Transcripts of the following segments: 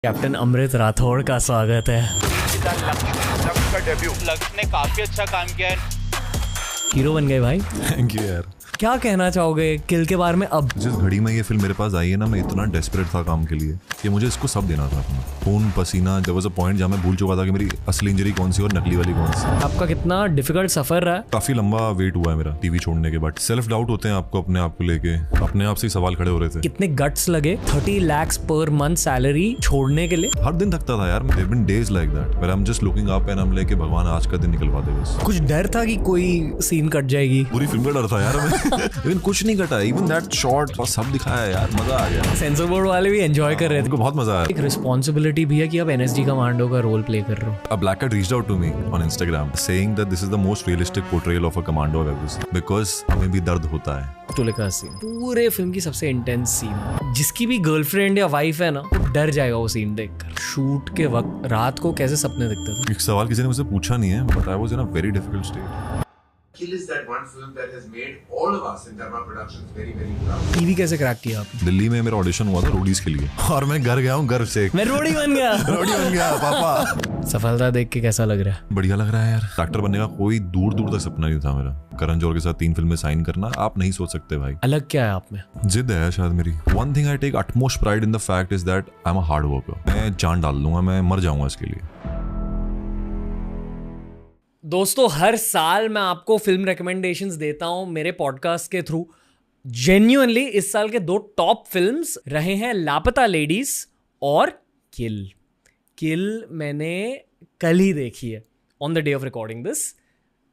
Captain अमृत राठौड़ का स्वागत है। लक्ष्य का डेब्यू। लक्ष्य ने काफी अच्छा काम किया है। हीरो बन गए भाई। थैंक यू यार। क्या कहना चाहोगे किल के बारे में? अब जिस घड़ी में ये फिल्म मेरे पास आई है ना, मैं इतना डेस्परेट था काम के लिए कि मुझे इसको सब देना था अपना खून पसीना। देयर वाज अ पॉइंट जहाँ मैं भूल चुका था कि मेरी असली इंजरी कौन सी और नकली वाली कौन सी। आपका कितना डिफिकल्ट सफर रहा है? काफी लंबा वेट हुआ है मेरा टीवी छोड़ने के बाद। सेल्फ डाउट होते हैं आपको अपने आप को लेके, अपने आप से ही सवाल खड़े हो रहे थे। कितने गट्स लगे 30 lakhs पर मंथ सैलरी छोड़ने के लिए? हर दिन थकता था यार। There been days like that where I am just looking up and I am like भगवान आज का दिन निकलवा दे बस। कुछ डर था कि कोई सीन कट जाएगी? पूरी फिल्म का डर था यार हमें लेकिन कुछ नहीं कटा। इवन दैट शॉट और सब दिखाया यार, मजा आ गया। सेंसर बोर्ड वाले भी एंजॉय कर रहे थे। उनको बहुत मजा आया। एक रिस्पॉन्सिबिलिटी भी है कि आप एनएसजी कमांडो का रोल प्ले कर रहे हो। A black cat reached out to me on Instagram saying that this is the most realistic portrayal of a commando I've ever seen because हमें भी दर्द होता है। टोले का सीन पूरे फिल्म की सबसे इंटेंस सीन। जिसकी भी गर्लफ्रेंड या वाइफ है ना, वो डर जाएगा वो सीन देखकर। शूट के वक्त रात को कैसे सपने दिखते थे? एक सवाल किसी ने मुझसे पूछा नहीं है, but I was in a very difficult state. Kill is that one film that has made all of us in Dharma Productions very, very proud. TV कैसे क्रैक किया आपने? दिल्ली में मेरा ऑडिशन हुआ था रोडीज के लिए और मैं घर गया हूँ गर्व से। मैं रोडी बन गया। रोडी बन गया पापा। सफलता देख के कैसा लग रहा है? बढ़िया लग रहा है यार। एक्टर बनने का कोई दूर दूर तक सपना नहीं था मेरा। करण जौहर के साथ 3 फिल्में साइन करना आप नहीं सोच सकते भाई। अलग क्या है आप में? जिद है शायद मेरी। One thing I take utmost pride in the fact is that I am a hard worker. मैं जान डाल दूंगा, मैं मर जाऊंगा इसके लिए। दोस्तों, हर साल मैं आपको फिल्म रिकमेंडेशंस देता हूं मेरे पॉडकास्ट के थ्रू। जेन्युइनली इस साल के 2 टॉप फिल्म्स रहे हैं लापता लेडीज और किल। किल मैंने कल ही देखी है, on the day of recording this.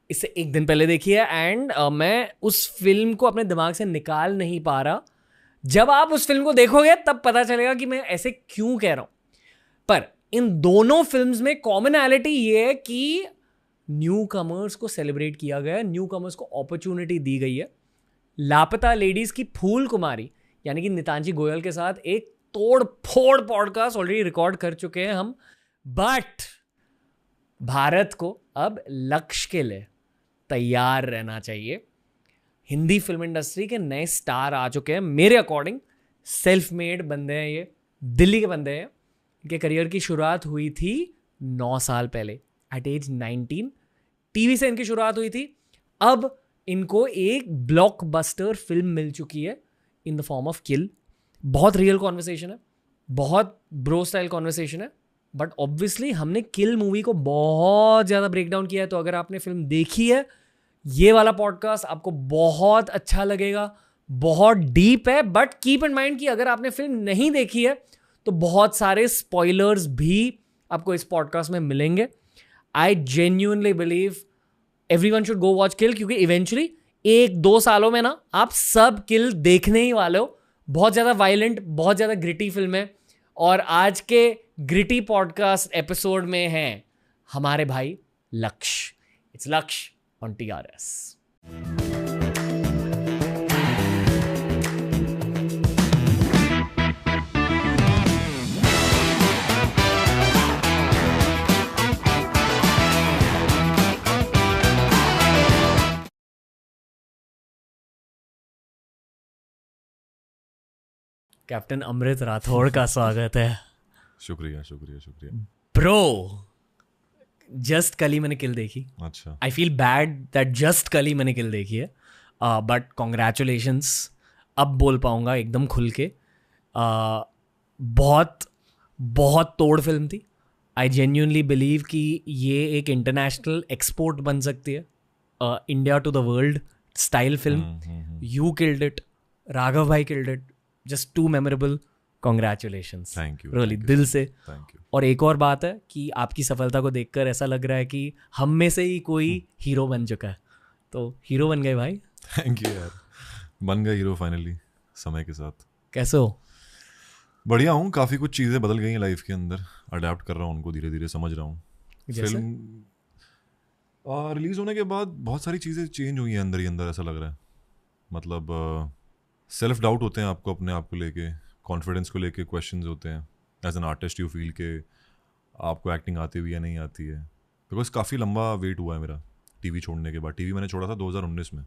इससे एक दिन पहले देखी है एंड मैं उस फिल्म को अपने दिमाग से निकाल नहीं पा रहा। जब आप उस फिल्म को देखोगे तब पता चलेगा कि मैं ऐसे क्यों कह रहा हूं। पर इन दोनों फिल्म्स में कॉमनैलिटी ये है कि न्यू कमर्स को सेलिब्रेट किया गया है, न्यू कमर्स को अपॉर्चुनिटी दी गई है। लापता लेडीज की फूल कुमारी यानी कि नितांजी गोयल के साथ एक तोड़ फोड़ पॉडकास्ट ऑलरेडी रिकॉर्ड कर चुके हैं हम। बट भारत को अब लक्ष्य के लिए तैयार रहना चाहिए। हिंदी फिल्म इंडस्ट्री के नए स्टार आ चुके हैं मेरे अकॉर्डिंग। सेल्फ मेड बंदे हैं ये, दिल्ली के बंदे हैं। इनके करियर की शुरुआत हुई थी 9 साल पहले, एट एज 19 टीवी से इनकी शुरुआत हुई थी। अब इनको एक ब्लॉकबस्टर फिल्म मिल चुकी है इन द फॉर्म ऑफ किल। बहुत रियल कॉन्वर्सेशन है, बहुत ब्रो स्टाइल कॉन्वर्सेशन है। बट ऑब्वियसली हमने किल मूवी को बहुत ज़्यादा ब्रेक डाउन किया है। तो अगर आपने फिल्म देखी है, ये वाला पॉडकास्ट आपको बहुत अच्छा लगेगा। बहुत डीप है, बट कीप इन माइंड कि अगर आपने फिल्म नहीं देखी है तो बहुत सारे स्पॉयलर्स भी आपको इस पॉडकास्ट में मिलेंगे। I genuinely believe everyone should go watch Kill क्योंकि eventually 1-2 सालों में ना आप सब किल देखने ही वाले हो। बहुत ज़्यादा वायलेंट, बहुत ज़्यादा ग्रिटी फिल्म है। और आज के ग्रिटी पॉडकास्ट एपिसोड में हैं हमारे भाई लक्ष्य। इट्स लक्ष्य ऑन TRS। कैप्टन अमृत राठौड़ का स्वागत है। शुक्रिया शुक्रिया शुक्रिया। ब्रो, जस्ट कल ही मैंने किल देखी। अच्छा। I feel bad that just कल ही मैंने किल देखी है। बट कॉन्ग्रेचुलेशंस, अब बोल पाऊंगा एकदम खुल के। बहुत बहुत तोड़ फिल्म थी। आई जेन्युइनली बिलीव कि ये एक इंटरनेशनल एक्सपोर्ट बन सकती है, India to the world style film. You killed it, Raghav भाई killed it, just too memorable. Congratulations, thank you really दिल से। Thank you. और एक और बात है कि आपकी सफलता को देखकर ऐसा लग रहा है कि हम में से ही कोई हीरो बन चुका है। तो हीरो बन गए भाई। थैंक यू यार। बन गया हीरो फाइनली समय के साथ। कैसे हो? बढ़िया हूँ। काफ़ी कुछ चीज़ें बदल गई हैं लाइफ के अंदर। अडेप्ट कर रहा हूँ उनको, धीरे धीरे समझ रहा हूँ। जैसे? फिल्म रिलीज होने के बाद बहुत सारी चीज़ें चेंज हुई हैं अंदर ही अंदर, ऐसा लग रहा है। मतलब सेल्फ डाउट होते हैं आपको अपने आप को लेके, कॉन्फिडेंस को लेके क्वेश्चंस होते हैं। As an artist you feel के आपको एक्टिंग आती हुई या नहीं आती है। बिकॉज काफ़ी लंबा वेट हुआ है मेरा टीवी छोड़ने के बाद। टीवी मैंने छोड़ा था 2019 में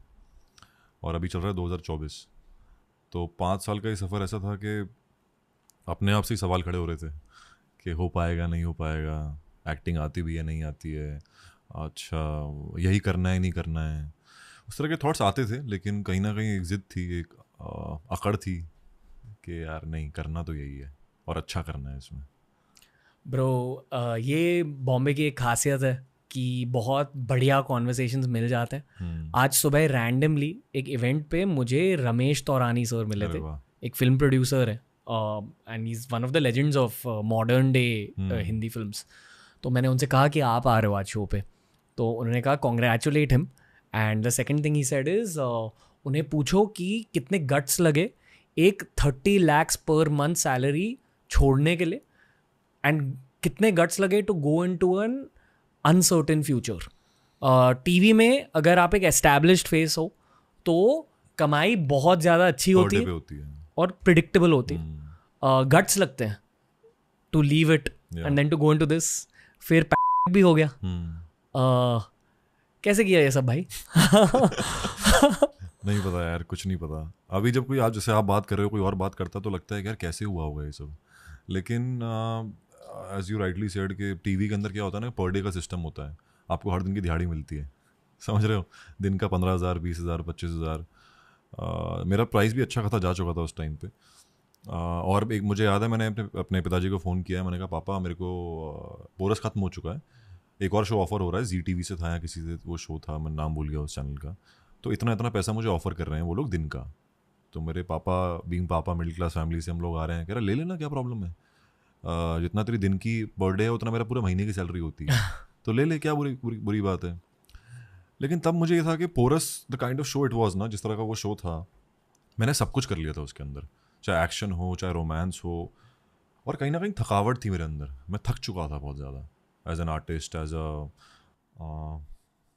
और अभी चल रहा है 2024। तो 5 साल का ये सफ़र ऐसा था कि अपने आप से ही सवाल खड़े हो रहे थे कि हो पाएगा नहीं हो पाएगा, एक्टिंग आती भी है नहीं आती है, अच्छा यही करना है नहीं करना है, उस तरह के थॉट्स आते थे। लेकिन कहीं ना कहीं एक ज़िद थी, एक अकड़ थी कि यार नहीं, करना तो यही है और अच्छा करना है इसमें। ब्रो ये बॉम्बे की एक खासियत है कि बहुत बढ़िया कॉन्वर्सेशंस मिल जाते हैं। आज सुबह रैंडमली एक इवेंट पे मुझे रमेश तौरानी सर मिले अरे थे, वाह। एक फिल्म प्रोड्यूसर है and he is one of the legends of modern day Hindi films. तो मैंने उनसे कहा कि आप आ रहे हो आज शो पे, तो उन्होंने कहा congratulate him, and the second thing he said is उन्हें पूछो कि कितने गट्स लगे एक 30 lakhs पर मंथ सैलरी छोड़ने के लिए, एंड कितने गट्स लगे to go into an uncertain future. TV में अगर आप एक एस्टैब्लिश्ड फेस हो तो कमाई बहुत ज़्यादा अच्छी होती Birthday है पे होती है। और प्रिडिक्टेबल होती है। गट्स लगते हैं to leave it and then to go into this, फिर भी हो गया। कैसे किया ये सब भाई? नहीं पता यार, कुछ नहीं पता। अभी जब कोई, आज जैसे आप बात कर रहे हो, कोई और बात करता तो लगता है कि यार कैसे हुआ होगा ये सब। लेकिन एज यू राइटली सेड कि टीवी के अंदर क्या होता है ना, पर डे का सिस्टम होता है, आपको हर दिन की दिहाड़ी मिलती है, समझ रहे हो, दिन का 15,000 20,000 25,000। मेरा प्राइस भी अच्छा खासा जा चुका था उस टाइम पे। और एक मुझे याद है, मैंने अपने पिताजी को फ़ोन किया, मैंने कहा पापा मेरे को पोरस ख़त्म हो चुका है, एक और शो ऑफ़र हो रहा है, ZTV से था या किसी से वो शो था, मैं नाम भूल गया उस चैनल का, तो इतना इतना पैसा मुझे ऑफ़र कर रहे हैं वो लोग दिन का। तो मेरे पापा, बीइंग पापा मिडिल क्लास फैमिली से हम लोग आ रहे हैं, कह रहा ले लेना, क्या प्रॉब्लम है, जितना तेरी दिन की पर डे है उतना मेरा पूरे महीने की सैलरी होती है, तो ले ले, क्या बुरी बात है। लेकिन तब मुझे ये था कि Porus the kind of show it was ना, जिस तरह का वो शो था, मैंने सब कुछ कर लिया था उसके अंदर, चाहे एक्शन हो चाहे रोमांस हो, और कहीं ना कहीं थकावट थी मेरे अंदर, मैं थक चुका था बहुत ज़्यादा as an artist,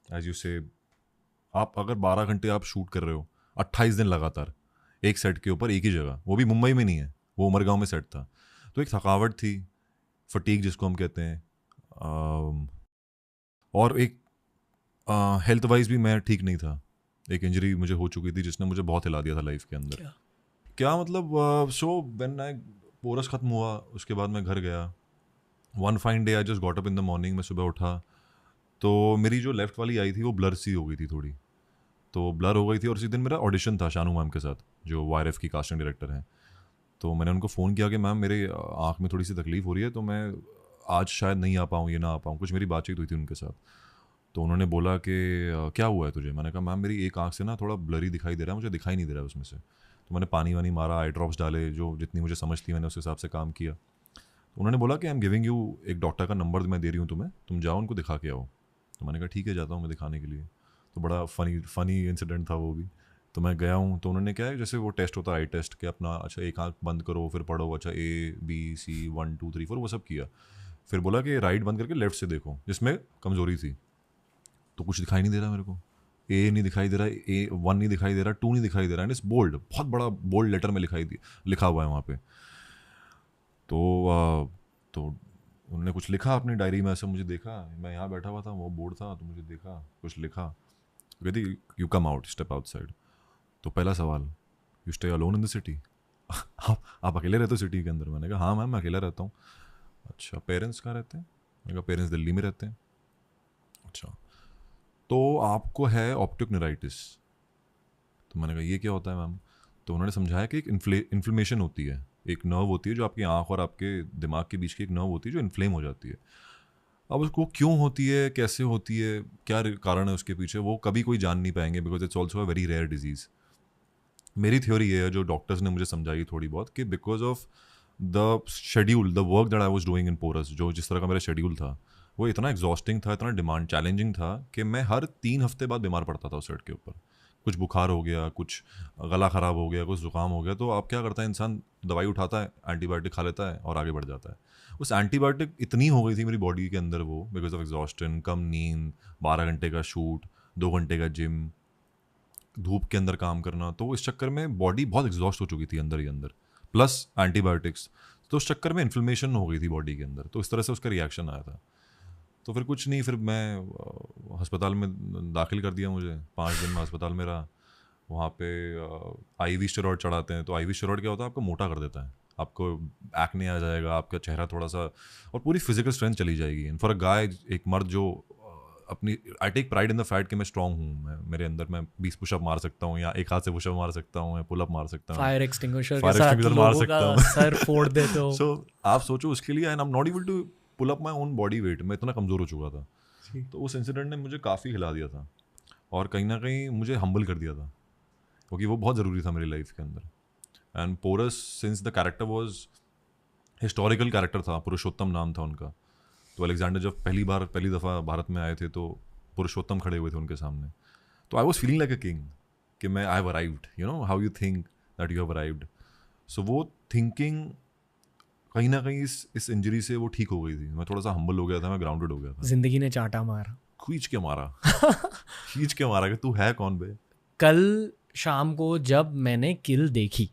as you say, आप अगर 12 घंटे आप शूट कर रहे हो 28 दिन लगातार एक सेट के ऊपर एक ही जगह, वो भी मुंबई में नहीं है, वो उमरगांव में सेट था, तो एक थकावट थी, फटीक जिसको हम कहते हैं, और एक हेल्थ वाइज भी मैं ठीक नहीं था, एक इंजरी मुझे हो चुकी थी जिसने मुझे बहुत हिला दिया था लाइफ के अंदर। क्या मतलब, शो व्हेन आई पोरस ख़त्म हुआ, उसके बाद मैं घर गया, one fine day I just got up in the morning, मैं सुबह उठा तो मेरी जो लेफ्ट वाली आई थी वो ब्लर सी हो गई थी थोड़ी, तो ब्लर हो गई थी, और उसी दिन मेरा ऑडिशन था शानू मैम के साथ, जो YRF की कास्टिंग डायरेक्टर हैं। तो मैंने उनको फ़ोन किया कि मैम मेरे आँख में थोड़ी सी तकलीफ़ हो रही है, तो मैं आज शायद नहीं आ पाऊँ, ये ना आ पाऊँ, कुछ मेरी बातचीत हुई थी उनके साथ। तो उन्होंने बोला कि क्या हुआ है तुझे, मैंने कहा मैम मेरी एक आँख से ना थोड़ा ब्लरी दिखाई दे रहा है, मुझे दिखाई नहीं दे रहा है उसमें से। तो मैंने पानी वानी मारा, आई ड्रॉप्स डाले, जो जितनी मुझे समझ थी मैंने उस हिसाब से काम किया। तो उन्होंने बोला कि आई एम गिविंग यू, एक डॉक्टर का नंबर मैं दे रही हूँ तुम्हें, तुम जाओ उनको दिखा के आओ। तो मैंने कहा ठीक है, जाता हूँ मैं दिखाने के लिए। तो बड़ा फ़नी इंसिडेंट था वो भी। तो मैं गया हूँ, तो उन्होंने क्या है, जैसे वो टेस्ट होता है आई टेस्ट के, अपना अच्छा एक आँख बंद करो फिर पढ़ो, अच्छा ABC 1 2 3 4 वो सब किया, फिर बोला कि राइट बंद करके लेफ्ट से देखो, जिसमें कमज़ोरी थी। तो कुछ दिखाई नहीं दे रहा मेरे को, A नहीं दिखाई दे रहा, A1 नहीं दिखाई दे रहा, 2 नहीं दिखाई दे रहा, एंड इस बोल्ड, बहुत बड़ा बोल्ड लेटर में लिखा हुआ है वहाँ पे। तो उन्होंने कुछ लिखा अपनी डायरी में, ऐसे मुझे देखा, मैं यहाँ बैठा हुआ था, वो बोर्ड था, तो मुझे देखा कुछ लिखा, कहती you come out, step outside. तो पहला सवाल, you stay alone in the city, आप अकेले रहते हो सिटी के अंदर? मैंने कहा हाँ मैम मैं अकेला रहता हूँ। अच्छा पेरेंट्स कहाँ रहते हैं? मैंने कहा पेरेंट्स दिल्ली में रहते हैं। अच्छा तो आपको है ऑप्टिक नेराइटिस। तो मैंने कहा ये क्या होता है मैम? तो उन्होंने समझाया कि एक इन्फ्लेमेशन होती है, एक नर्व होती है जो आपकी आँख और आपके दिमाग के बीच की एक नर्व होती है जो इन्फ्लेम हो जाती है। अब उसको क्यों होती है, कैसे होती है, क्या कारण है उसके पीछे, वो कभी कोई जान नहीं पाएंगे, because it's also a very rare disease. मेरी थ्योरी ये है, जो डॉक्टर्स ने मुझे समझाई थोड़ी बहुत, कि because of the schedule, the work that I was doing in Porus, जो जिस तरह का मेरा शेड्यूल था वो इतना एग्जॉस्टिंग था, इतना डिमांड चैलेंजिंग था कि मैं हर 3 हफ्ते बाद बीमार पड़ता था उस सेट के ऊपर। कुछ बुखार हो गया, कुछ गला ख़राब हो गया, कुछ ज़ुकाम हो गया, तो आप क्या करता है इंसान, दवाई उठाता है, एंटीबायोटिक खा लेता है और आगे बढ़ जाता है। उस एंटीबायोटिक इतनी हो गई थी मेरी बॉडी के अंदर वो, बिकॉज ऑफ एग्जॉस्टन, कम नींद, 12 घंटे का शूट, 2 घंटे का जिम, धूप के अंदर काम करना, तो इस चक्कर में बॉडी बहुत एग्जॉस्ट हो चुकी थी अंदर ही अंदर, प्लस एंटीबायोटिक्स, तो उस चक्कर में इन्फ्लेमेशन हो गई थी बॉडी के अंदर, तो इस तरह से उसका रिएक्शन आया था। तो फिर कुछ नहीं, फिर मैं अस्पताल में दाखिल कर दिया मुझे, 5 दिन में अस्पताल में रहा। वहाँ पे IV स्टेरॉइड चढ़ाते हैं, तो IV स्टेरॉइड क्या होता है, आपको मोटा कर देता है, आपको एक्ने आ जाएगा, आपका चेहरा थोड़ा सा, और पूरी फिजिकल स्ट्रेंथ चली जाएगी। एंड फॉर अ गाय, एक मर्द जो अपनी, I take pride in the fact कि मैं स्ट्रांग हूँ, मेरे अंदर मैं 20 पुशअप मार सकता हूँ, या एक हाथ से पुशअप मार सकता हूँ, या पुलअप मार सकता हूँ, फायर एक्सटिंग्विशर के साथ मार लोगों सकता का हूँ, सर फोड़ देते हो। सो आप सोचो उसके लिए, and I am not able to pull up my own body weight, मैं इतना कमज़ोर हो चुका था। तो उस इंसिडेंट ने मुझे काफ़ी हिला दिया था, और कहीं ना कहीं मुझे हम्बल कर दिया था, क्योंकि वो बहुत ज़रूरी था मेरी लाइफ के अंदर। And Porus, since the character was historical character था, पुरुषोत्तम नाम था उनका, तो अलेक्जेंडर जब पहली दफ़ा भारत में आए थे तो पुरुषोत्तम खड़े हुए थे उनके सामने, तो I was feeling like a king कि मैं I have arrived, you know how you think that you have arrived. So वो थिंकिंग कहीं ना कहीं इस इंजरी से वो ठीक हो गई थी, मैं थोड़ा सा हम्बल हो गया था, मैं ग्राउंडेड हो गया था। जिंदगी ने चाटा मारा, खींच के मारा कि तू है कौन बे। कल शाम को जब मैंने किल देखी,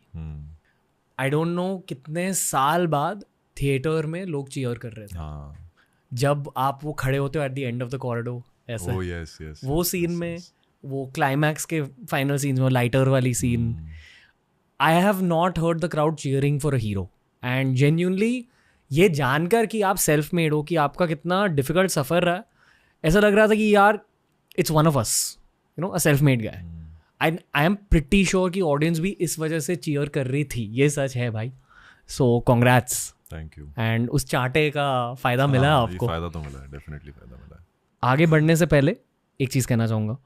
आई डोंट नो कितने साल बाद थिएटर में लोग चीयर कर रहे थे। हाँ, जब आप वो खड़े होते हो at the end of the corridor ऐसे, oh, yes, वो सीन में, वो क्लाइमैक्स के फाइनल सीन्स में लाइटर वाली scene, I have not heard the crowd cheering for a hero. And genuinely ये जानकर कि आप सेल्फ मेड हो, कि आपका कितना डिफिकल्ट सफ़र रहा है, ऐसा लग रहा था कि यार it's one of us, you know, a self made guy. I am pretty sure कि ऑडियंस भी इस वजह से चीयर कर रही थी, ये सच है भाई। सो कॉन्ग्रेट्स, थैंक यू। एंड उस चाटे का फ़ायदा मिला है आपको। फ़ायदा तो मिला है, डेफिनेटली फ़ायदा मिला है। आगे बढ़ने से पहले एक चीज़ कहना चाहूँगा,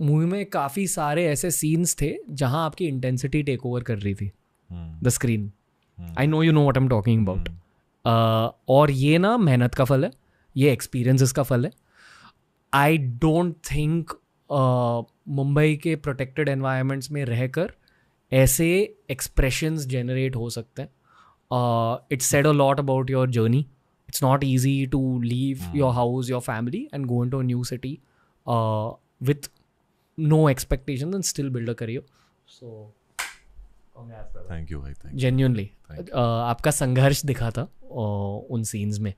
मूवी में काफ़ी सारे ऐसे सीन्स थे जहाँ आपकी इंटेंसिटी टेक ओवर कर रही थी the screen. I know you know what I am talking about. और ये ना मेहनत का फल है, ये एक्सपीरियंसेस का फल है। आई डोंट थिंक मुंबई के प्रोटेक्टेड एनवायरनमेंट्स में रहकर ऐसे एक्सप्रेशंस जनरेट हो सकते हैं। It's said a lot about your journey. It's not easy to leave your house, your family, and go into a new city with no expectations and still build a career. So, congrats, brother. Thank you भाई, thank you. Genuinely, आपका संघर्ष दिखा था उन scenes में।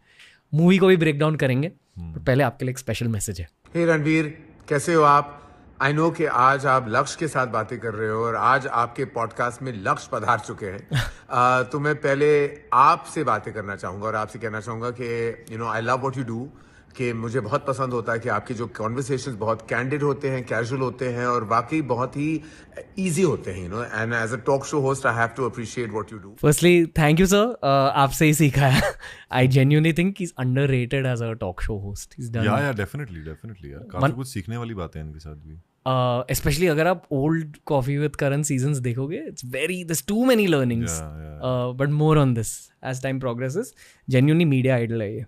Movie को भी break down करेंगे, पर पहले आपके लिए एक स्पेशल मैसेज है। हे रणवीर, कैसे हो आप? आई नो कि आज आप लक्ष्य के साथ बातें कर रहे हो और आज आपके पॉडकास्ट में लक्ष्य पधार चुके हैं। तो मैं पहले आपसे बातें करना चाहूँगा और आपसे कहना चाहूँगा कि you know I love what you do, कि मुझे बहुत पसंद होता है कि आपके जो कॉन्वर्सेशंस बहुत कैंडिड होते हैं, कैजुअल होते हैं और वाकई बहुत ही इजी होते हैं, you know. And as a talk show host I have to appreciate what you do. Firstly thank you sir, आपसे ही सीखा है। I genuinely think he is underrated as a talk show host. Yeah definitely यार, काफी कुछ सीखने वाली बातें हैं इनके साथ भी। Especially अगर आप old coffee with Karan seasons देखोगे, it's very, there's too many learnings, but more on this as time progresses. Genuinely media idol है ये,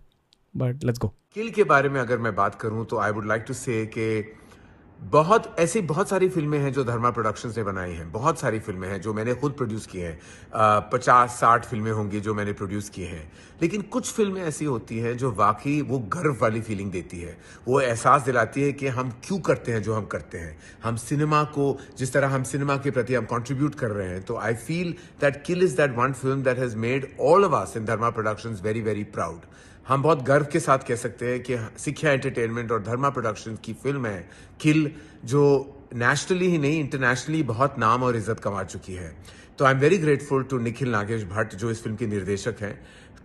but let's go. किल के बारे में अगर मैं बात करूं तो आई वुड लाइक टू से कि बहुत सारी फिल्में हैं जो धर्मा प्रोडक्शंस ने बनाई हैं। बहुत सारी फिल्में हैं जो मैंने खुद प्रोड्यूस की हैं। 50-60 फिल्में होंगी जो मैंने प्रोड्यूस की हैं। लेकिन कुछ फिल्में ऐसी होती हैं जो वाकई वो गर्व वाली फीलिंग देती है, वो एहसास दिलाती है कि हम क्यों करते हैं जो हम करते हैं। हम सिनेमा को, जिस तरह हम सिनेमा के प्रति हम कंट्रीब्यूट कर रहे हैं, तो I feel that kill is that one film that has made all of us in Dharma productions very very proud. हम बहुत गर्व के साथ कह सकते हैं कि सिक्ख्या एंटरटेनमेंट और धर्मा प्रोडक्शंस की फिल्म है किल, जो नेशनली ही नहीं इंटरनेशनली बहुत नाम और इज्जत कमा चुकी है। तो I am very grateful to Nikhil Nagesh Bhatt जो इस फिल्म के निर्देशक हैं,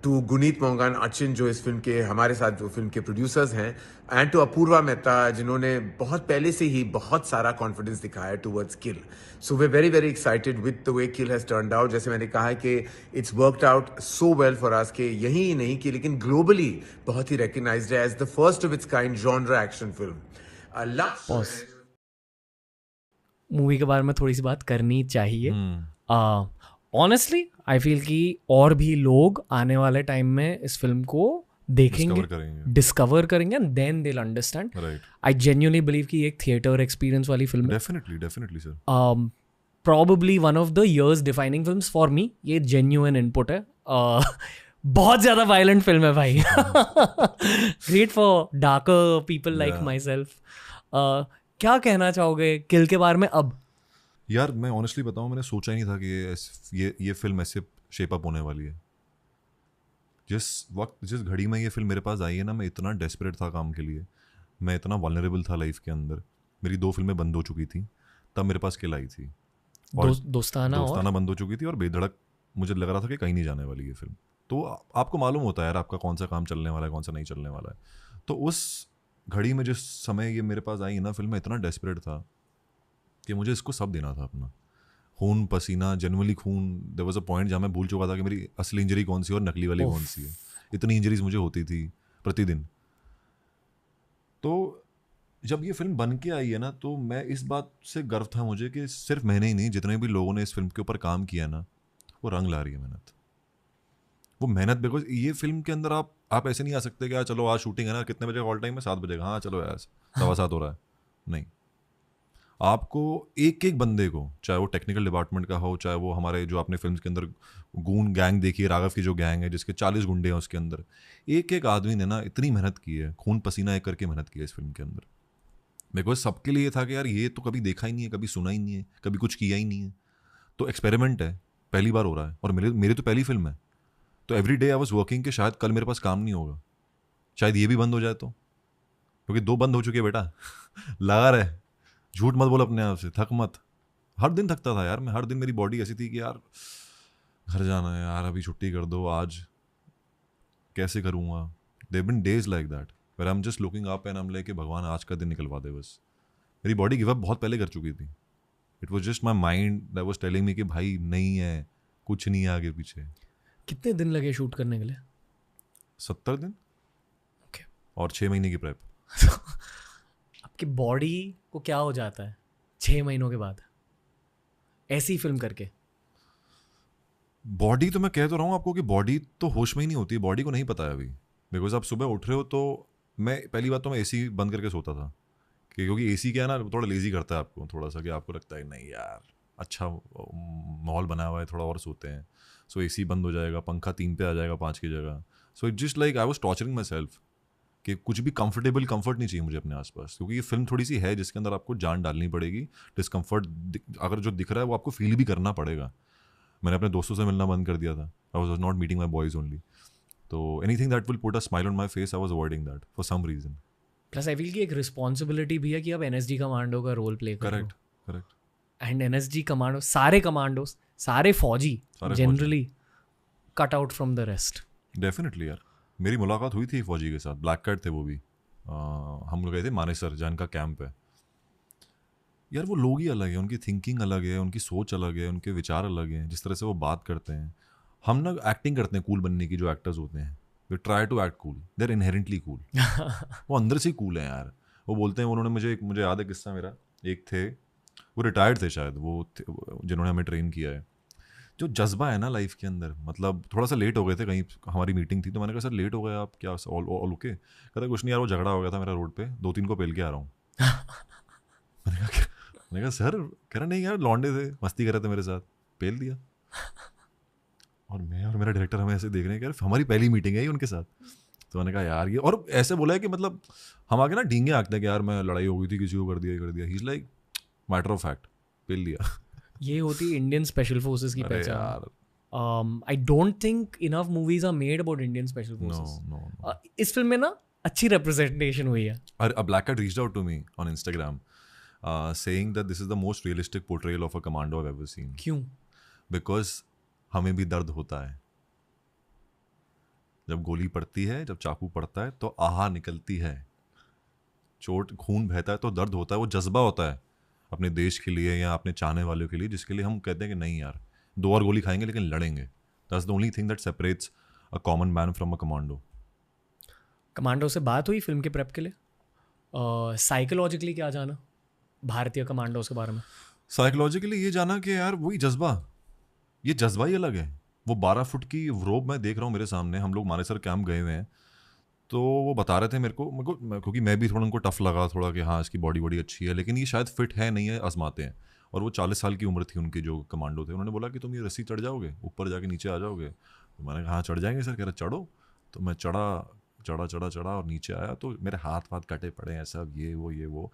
टू गुनीत मोंगान अचिन जो इस फिल्म के हमारे साथ जो फिल्म के प्रोड्यूसर्स हैं, एंड टू अपूर्वा मेहता जिन्होंने बहुत पहले से ही बहुत सारा कॉन्फिडेंस दिखाया towards Kill. So we very very excited with the way Kill has turned out. जैसे मैंने कहा है कि it's worked out so well for us कि यही नहीं कि लेकिन ग्लोबली बहुत ही रिकग्नाइज्ड है as the first of its kind genre action film. Movie के बारे में थोड़ी सी बात करनी चाहिए। ऑनेस्टली आई फील कि और भी लोग आने वाले टाइम में इस फिल्म को देखेंगे, डिस्कवर करेंगे, and then they will understand. I genuinely believe कि एक थिएटर एक्सपीरियंस वाली फिल्म है। Definitely sir. Probably one of the years defining films for me. ये जेन्युइन इनपुट है। बहुत ज़्यादा वायलेंट फिल्म है भाई। Great for darker people like my self. क्या कहना चाहोगे किल के बारे में अब? यार मैं ऑनेस्टली बताऊं, मैंने सोचा ही नहीं था कि ये फिल्म ऐसे शेप अप होने वाली है। जिस घड़ी में ये फिल्म मेरे पास आई है ना, मैं इतना डेस्परेट था काम के लिए, मैं इतना वल्नरेबल था लाइफ के अंदर। मेरी 2 फिल्में बंद हो चुकी थी, तब मेरे पास किल आई थी, और दोस्ताना बंद हो चुकी थी, और बेधड़क मुझे लग रहा था कि कहीं नहीं जाने वाली ये फिल्म। तो आपको मालूम होता है यार आपका कौन सा काम चलने वाला है, कौन सा नहीं चलने वाला है। तो उस घड़ी में जिस समय ये मेरे पास आई ना फिल्म, मैं इतना डेस्परेट था कि मुझे इसको सब देना था अपना खून पसीना, जनरली खून। देयर वाज अ पॉइंट जहाँ मैं भूल चुका था कि मेरी असली इंजरी कौन सी है और नकली वाली कौन सी है। इतनी इंजरीज मुझे होती थी प्रतिदिन। तो जब ये फिल्म बन के आई है ना, तो मैं इस बात से गर्व था मुझे कि सिर्फ मैंने ही नहीं, जितने भी लोगों ने इस फिल्म के ऊपर काम किया ना, वो रंग ला रही है मेहनत। वो मेहनत, बिकॉज ये फिल्म के अंदर आप ऐसे नहीं आ सकते कि यार चलो आज शूटिंग है ना, कितने बजे कॉल टाइम है, 7 बजे, हाँ चलो यार 7:15 हो रहा है। नहीं, आपको एक एक बंदे को, चाहे वो टेक्निकल डिपार्टमेंट का हो, चाहे वो हमारे जो आपने फिल्म के अंदर गून गैंग देखी है, राघव की जो गैंग है जिसके 40 गुंडे हैं उसके अंदर, एक एक आदमी ने ना इतनी मेहनत की है, खून पसीना एक करके मेहनत की है इस फिल्म के अंदर। बिकॉज सबके लिए था कि यार ये तो कभी देखा ही नहीं है, कभी सुना ही नहीं है, कभी कुछ किया ही नहीं है, तो एक्सपेरिमेंट है, पहली बार हो रहा है और मेरी तो पहली फिल्म है। तो every day I was working कि शायद कल मेरे पास काम नहीं होगा, शायद ये भी बंद हो जाए, तो क्योंकि 2 बंद हो चुके हैं बेटा लगा रहे, झूठ मत बोल अपने आप से, थक मत। हर दिन थकता था यार मैं, हर दिन मेरी बॉडी ऐसी थी कि यार घर जाना है यार, अभी छुट्टी कर दो, आज कैसे करूँगा। There been days like that where I am just looking up and I am like भगवान आज का दिन निकलवा दे बस। मेरी बॉडी गिव अप बहुत पहले कर चुकी थी। It was just my mind that was telling me कि भाई नहीं है, कुछ नहीं है आगे पीछे। कितने दिन लगे शूट करने के लिए? 70 दिन Okay. और 6 महीने की प्रेप। आपकी बॉडी को क्या हो जाता है 6 महीनों के बाद ऐसी फिल्म करके? बॉडी तो मैं कह तो रहा हूँ आपको कि बॉडी तो होश में ही नहीं होती, बॉडी को नहीं पता है अभी। बिकॉज आप सुबह उठ रहे हो तो मैं पहली बात तो मैं एसी बंद करके सोता था, क्योंकि एसी क्या है ना, थोड़ा लेजी करता है आपको, थोड़ा सा कि आपको लगता है नहीं यार अच्छा माहौल बना हुआ है, थोड़ा और सोते हैं, सो एसी बंद हो जाएगा, पंखा 3 पे आ जाएगा 5 की जगह। So it just like I was torturing my self कि कुछ भी कंफर्ट नहीं चाहिए मुझे अपने आसपास, क्योंकि ये फिल्म थोड़ी सी है जिसके अंदर आपको जान डालनी पड़ेगी। डिस्कम्फर्ट अगर जो दिख रहा है वो आपको फील भी करना पड़ेगा। मैंने अपने दोस्तों से मिलना बंद कर दिया था, I was not meeting my boys only. तो anything that will put a smile on my face I was avoiding that for some reason. Plus I feel की एक रिस्पॉन्सिबिलिटी भी है कि आप एनएसजी कमांडो का रोल प्ले कर रहे हो। करेक्ट। एंड एनएसजी कमांडो, सारे कमांडोस, सारे फौजी generally cut out from the rest. Definitely यार, मेरी मुलाकात हुई थी फौजी के साथ, ब्लैक कैट थे वो भी। हम लोग गए थे मानेसर जहाँ का कैंप है। यार वो लोग ही अलग है, उनकी थिंकिंग अलग है, उनकी सोच अलग है, उनके विचार अलग हैं, जिस तरह से वो बात करते हैं। हम ना एक्टिंग करते हैं कूल बनने की, जो एक्टर्स होते हैं वे try to act cool, they are inherently cool. वो अंदर से कूल हैं यार। वो बोलते हैं, उन्होंने मुझे याद है किस्सा मेरा, एक थे वो रिटायर्ड थे शायद, वो जिन्होंने हमें ट्रेन किया है। जो जज्बा है ना लाइफ के अंदर, मतलब थोड़ा सा लेट हो गए थे, कहीं हमारी मीटिंग थी, तो मैंने कहा सर लेट हो गए आप, क्या ऑल ओके? कहता कुछ नहीं यार, वो झगड़ा हो गया था मेरा रोड पे, 2-3 को पेल के आ रहा हूँ। मैंने कहा सर, कह रहा नहीं यार लौंडे थे, मस्ती कर रहे थे मेरे साथ, पेल दिया। और मैं और मेरा डायरेक्टर हमें ऐसे देख रहे हैं कि यार हमारी पहली मीटिंग है ही उनके साथ। तो मैंने कहा यार ये, और ऐसे बोला है कि मतलब हम आगे ना ढींगे आंकते हैं कि यार मैं लड़ाई हो गई थी, किसी को कर दिया। He is like matter of fact, पेल दिया। ये होती है इंडियन स्पेशल फोर्सेस की पहचान। I don't think enough movies are made about Indian special forces. इस फिल्म में ना अच्छी रिप्रेजेंटेशन हुई है। A black cat reached out to me on Instagram saying that this is the most realistic portrayal of a commando I've ever seen. क्यों? Because हमें भी दर्द होता है, जब गोली पड़ती है, जब चाकू पड़ता है तो आहा निकलती है, चोट खून बहता है तो दर्द होता है। वो जज्बा होता है अपने देश के लिए या अपने चाहने वालों के लिए, जिसके लिए हम कहते हैं कि नहीं यार 2 और गोली खाएंगे लेकिन लड़ेंगे। That's the only thing that separates a common man from a commando. Commando से बात हुई फिल्म के प्रेप के लिए? साइकोलॉजिकली क्या जाना भारतीय कमांडोज के बारे में? साइकोलॉजिकली ये जाना कि यार वही जज्बा, ये जज्बा ही अलग है। वो 12 फुट की रोब मैं देख रहा हूँ मेरे सामने। हम लोग मानेसर कैंप गए हुए हैं, तो वो बता रहे थे मेरे को क्योंकि मैं भी थोड़ा उनको टफ लगा थोड़ा कि हाँ इसकी बॉडी अच्छी है, लेकिन ये शायद फिट है नहीं है, आजमाते हैं। और वो 40 साल की उम्र थी उनकी, जो कमांडो थे। उन्होंने बोला कि तुम ये रस्सी चढ़ जाओगे, ऊपर जाके नीचे आ जाओगे। तो मैंने कहा हाँ चढ़ जाएंगे सर। कह रहा चढ़ो। तो मैं चढ़ा और नीचे आया तो मेरे हाथ कटे पड़े हैं सब, ये वो।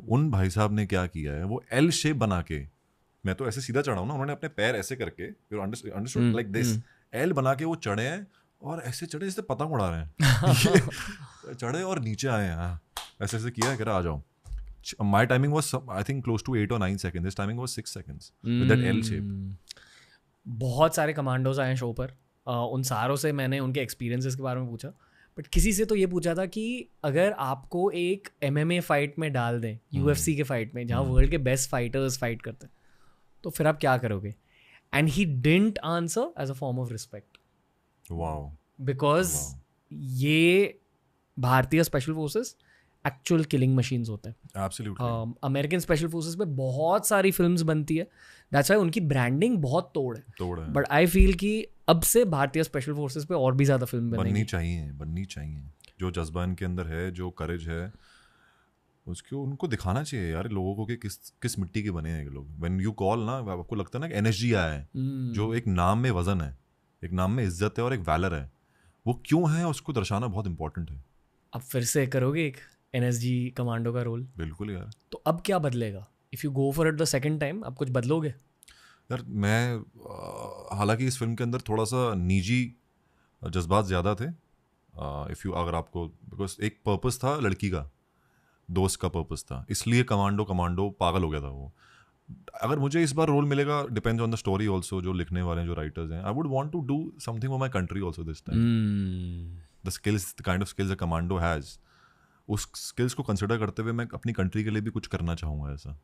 उन भाई साहब ने क्या किया है, वो एल शेप बना के, मैं तो ऐसे सीधा चढ़ा हूँ ना, उन्होंने अपने पैर ऐसे करके अंडरस्टूड लाइक दिस, एल बना के वो चढ़े हैं और ऐसे चढ़े जैसे पतंग उड़ा रहे हैं। चढ़े और नीचे आए हैं, हाँ ऐसे किया, कह रहा आ जाओ। My timing was I think close to 8 or 9 seconds. This timing was 6 seconds with that L shape. बहुत सारे कमांडोज आए हैं शो पर, उन सारों से मैंने उनके एक्सपीरियंसेस के बारे में पूछा, बट किसी से तो ये पूछा था कि अगर आपको एक MMA फाइट में डाल दें, UFC के फाइट में जहाँ वर्ल्ड के बेस्ट फाइटर्स फाइट करते हैं, तो फिर आप क्या करोगे? And he didn't answer as a form of respect, wow, because ये भारतीय special forces actual killing machines होते हैं। एब्सोल्युटली। अमेरिकन स्पेशल फोर्सेस पे बहुत सारी फिल्म्स बनती है, दैट्स वाई उनकी ब्रांडिंग बहुत तोड़ है। बट आई फील कि अब से भारतीय स्पेशल फोर्सेस पे और भी ज़्यादा फिल्म बननी चाहिए। जो जज्बा इनके अंदर है, जो करेज है, उसको उनको दिखाना चाहिए यार लोगों को कि किस मिट्टी के बने हैं ये लोग। व्हेन यू कॉल ना, आपको लगता है ना कि एनर्जी आया है, जो एक नाम में वजन है, एक नाम में इज्जत है और एक वैलर है, वो क्यों है उसको दर्शाना बहुत इंपॉर्टेंट है। अब फिर से करोगे एक NSG कमांडो का रोल? बिल्कुल यार। तो अब क्या बदलेगा? If you go for it the second time, अब कुछ बदलोगे? यार मैं हालांकि इस फिल्म के अंदर थोड़ा सा निजी जज्बात ज़्यादा थे। अगर आपको, बिकॉज एक पर्पस था लड़की का, दोस्त का पर्पस था, इसलिए कमांडो पागल हो गया था वो। अगर मुझे इस बार रोल मिलेगा, depends on the story also, जो लिखने वाले हैं, जो राइटर्स हैं, I would want to do something for my country also this time. The kind of skills a commando has, उस स्किल्स को कंसिडर करते हुए मैं अपनी कंट्री के लिए भी कुछ करना चाहूँगा ऐसा।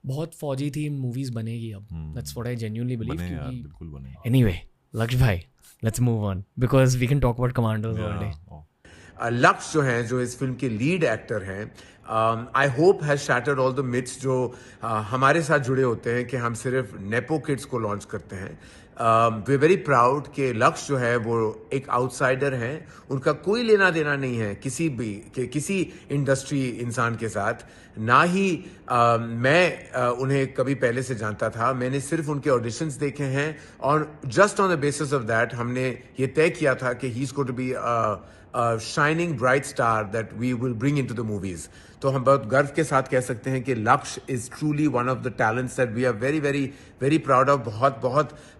बहुत फौजी थी मूवीज बनेगी अब, that's what I genuinely believe. बने यार, बिल्कुल बने। एनीवे लक्ष्य भाई, let's move on because we can talk about commandos all day. Lakshya जो हैं, जो इस फिल्म के लीड एक्टर हैं, I hope has shattered all the myths जो हमारे साथ जुड़े होते हैं कि हम सिर्फ नेपो किड्स को लॉन्च करते हैं। वी वेरी प्राउड कि लक्ष्य जो है वो एक आउटसाइडर हैं, उनका कोई लेना देना नहीं है किसी इंडस्ट्री इंसान के साथ, ना ही मैं उन्हें कभी पहले से जानता था। मैंने सिर्फ उनके ऑडिशंस देखे हैं और just on the basis of that हमने ये तय किया था कि he is going to be shining bright star that we will bring into the movies. तो हम बहुत गर्व के साथ कह सकते हैं कि लक्ष्य is truly one of the talents that we are very very very proud of.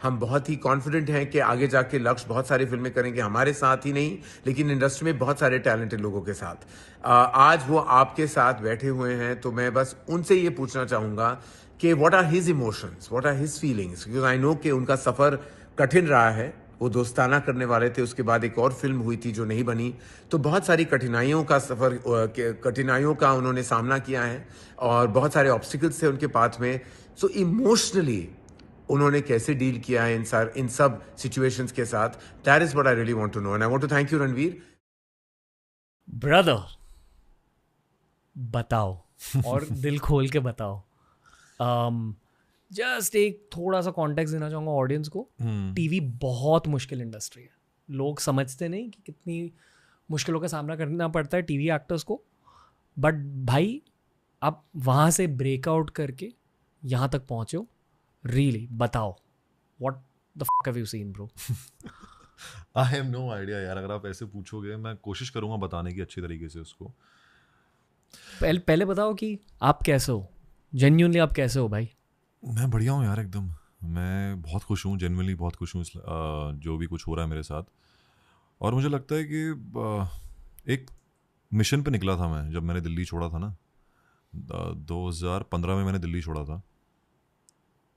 हम बहुत ही confident हैं कि आगे जाके लक्ष्य बहुत सारी फिल्में करेंगे, हमारे साथ ही नहीं लेकिन इंडस्ट्री में बहुत सारे टैलेंटेड लोगों के साथ। आज वो आपके साथ बैठे हुए हैं, तो मैं बस उनसे ये पूछना चाहूँगा कि what are his emotions, what are his feelings, because I know कि उनका सफ़र कठिन रहा है। वो दोस्ताना करने वाले थे, उसके बाद एक और फिल्म हुई थी जो नहीं बनी, तो बहुत सारी कठिनाइयों का उन्होंने सामना किया है और बहुत सारे ऑब्स्टिकल्स थे उनके पाथ में। सो इमोशनली उन्होंने कैसे डील किया है इन सब सिचुएशंस के साथ, that is what I really want to know and I want to thank you Ranveer. Brother बताओ, और दिल खोल के बताओ। जस्ट एक थोड़ा सा कॉन्टेक्स्ट देना चाहूँगा ऑडियंस को। टीवी बहुत मुश्किल इंडस्ट्री है, लोग समझते नहीं कि कितनी मुश्किलों का सामना करना पड़ता है टीवी एक्टर्स को। बट भाई आप वहाँ से ब्रेकआउट करके यहाँ तक पहुँचे हो, रियली बताओ what the fuck have you seen bro? I have no idea यार, अगर आप ऐसे पूछोगे मैं कोशिश करूँगा बताने की अच्छी तरीके से उसको। पहले बताओ कि आप कैसे हो, जेन्युइनली आप कैसे हो भाई? मैं बढ़िया हूँ यार एकदम, मैं बहुत खुश हूँ, जेन्युइनली बहुत खुश हूँ जो भी कुछ हो रहा है मेरे साथ। और मुझे लगता है कि एक मिशन पे निकला था मैं, जब मैंने दिल्ली छोड़ा था ना, 2015 में मैंने दिल्ली छोड़ा था,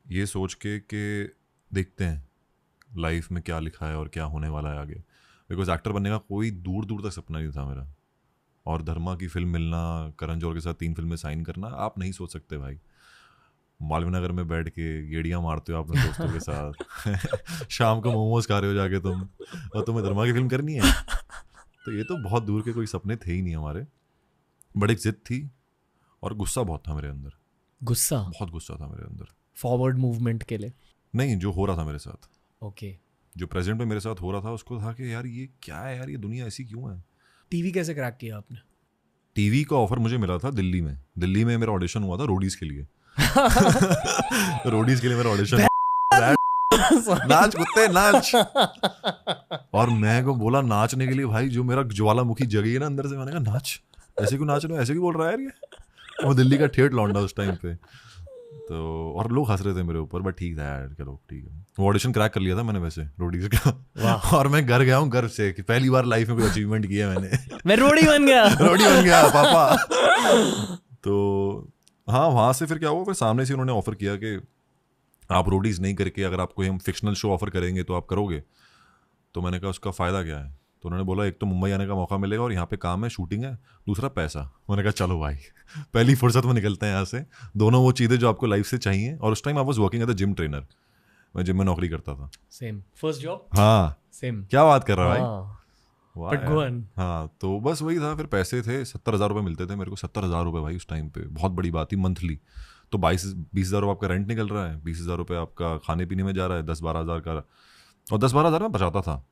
ये सोच के कि देखते हैं लाइफ में क्या लिखा है और क्या होने वाला है आगे। बिकॉज एक्टर बनने का कोई दूर दूर तक सपना नहीं था मेरा, और धर्मा की फिल्म मिलना, करण जौहर के साथ 3 फिल्में साइन करना, आप नहीं सोच सकते भाई। मालवीय नगर में बैठ के गेड़ियाँ मारते हो अपने दोस्तों के साथ शाम को मोमोज खा रहे हो जाके तुम, और तुम्हें धर्मा की फिल्म करनी है। तो ये तो बहुत दूर के कोई सपने थे ही नहीं हमारे, बट एक जिद थी और गुस्सा बहुत था मेरे अंदर। गुस्सा? बहुत गुस्सा था मेरे अंदर। फॉरवर्ड मूवमेंट के लिए नहीं, जो हो रहा था मेरे साथ, ओके, जो प्रेजेंट में मेरे साथ हो रहा था, उसको था कि यार ये क्या है यार, ये दुनिया ऐसी क्यों है। टीवी कैसे क्रैक किया आपने? टीवी का ऑफर मुझे मिला था दिल्ली में मेरा ऑडिशन हुआ था रोडीज के लिए। रोडीज के लिए मेरा ऑडिशन नाच कुत्ते नाच, और मैं को बोला नाचने के लिए भाई, जो मेरा ज्वालामुखी जगी है ना अंदर से, मैंने कहा नाच, ऐसे क्यों नाच रहे हो, ऐसे क्यों बोल रहा है यार ये। वो दिल्ली का ठेठ लौंडा उस टाइम पे, तो और लोग हंस रहे थे मेरे ऊपर, बट ठीक था यार, चलो ठीक है। वो ऑडिशन क्रैक कर लिया था मैंने वैसे रोडीज का, और मैं घर गया हूँ गर्व से कि पहली बार लाइफ में कोई अचीवमेंट किया मैंने। मैं रोडी बन गया पापा। तो हाँ, वहाँ से फिर क्या हुआ, फिर सामने से उन्होंने ऑफर किया कि आप रोडीज नहीं करके अगर आपको हम फिक्शनल शो ऑफर करेंगे तो आप करोगे? तो मैंने कहा उसका फ़ायदा क्या है? तो उन्होंने बोला एक तो मुंबई आने का मौका मिलेगा और यहाँ पे काम है, शूटिंग है, दूसरा पैसा। मैंने कहा चलो भाई पहली फुर्सत में निकलते हैं यहाँ से, दोनों वो चीज़ें जो आपको लाइफ से चाहिए। और उस time I was working as a gym trainer, मैं जिम में नौकरी करता था। Same first job. हाँ सेम। क्या बात कर रहा है भाई। हाँ वाह बट यार। Go on. हाँ तो बस वही था, फिर पैसे थे 70,000 रुपये मिलते थे मेरे को। 70,000 रुपये भाई उस टाइम पे बहुत बड़ी बात थी मंथली। तो 22-20 हज़ार आपका रेंट निकल रहा है, 20,000 रुपये आपका खाने पीने में जा रहा है, 10-12 हज़ार का। और 10-12 हज़ार में बचाता था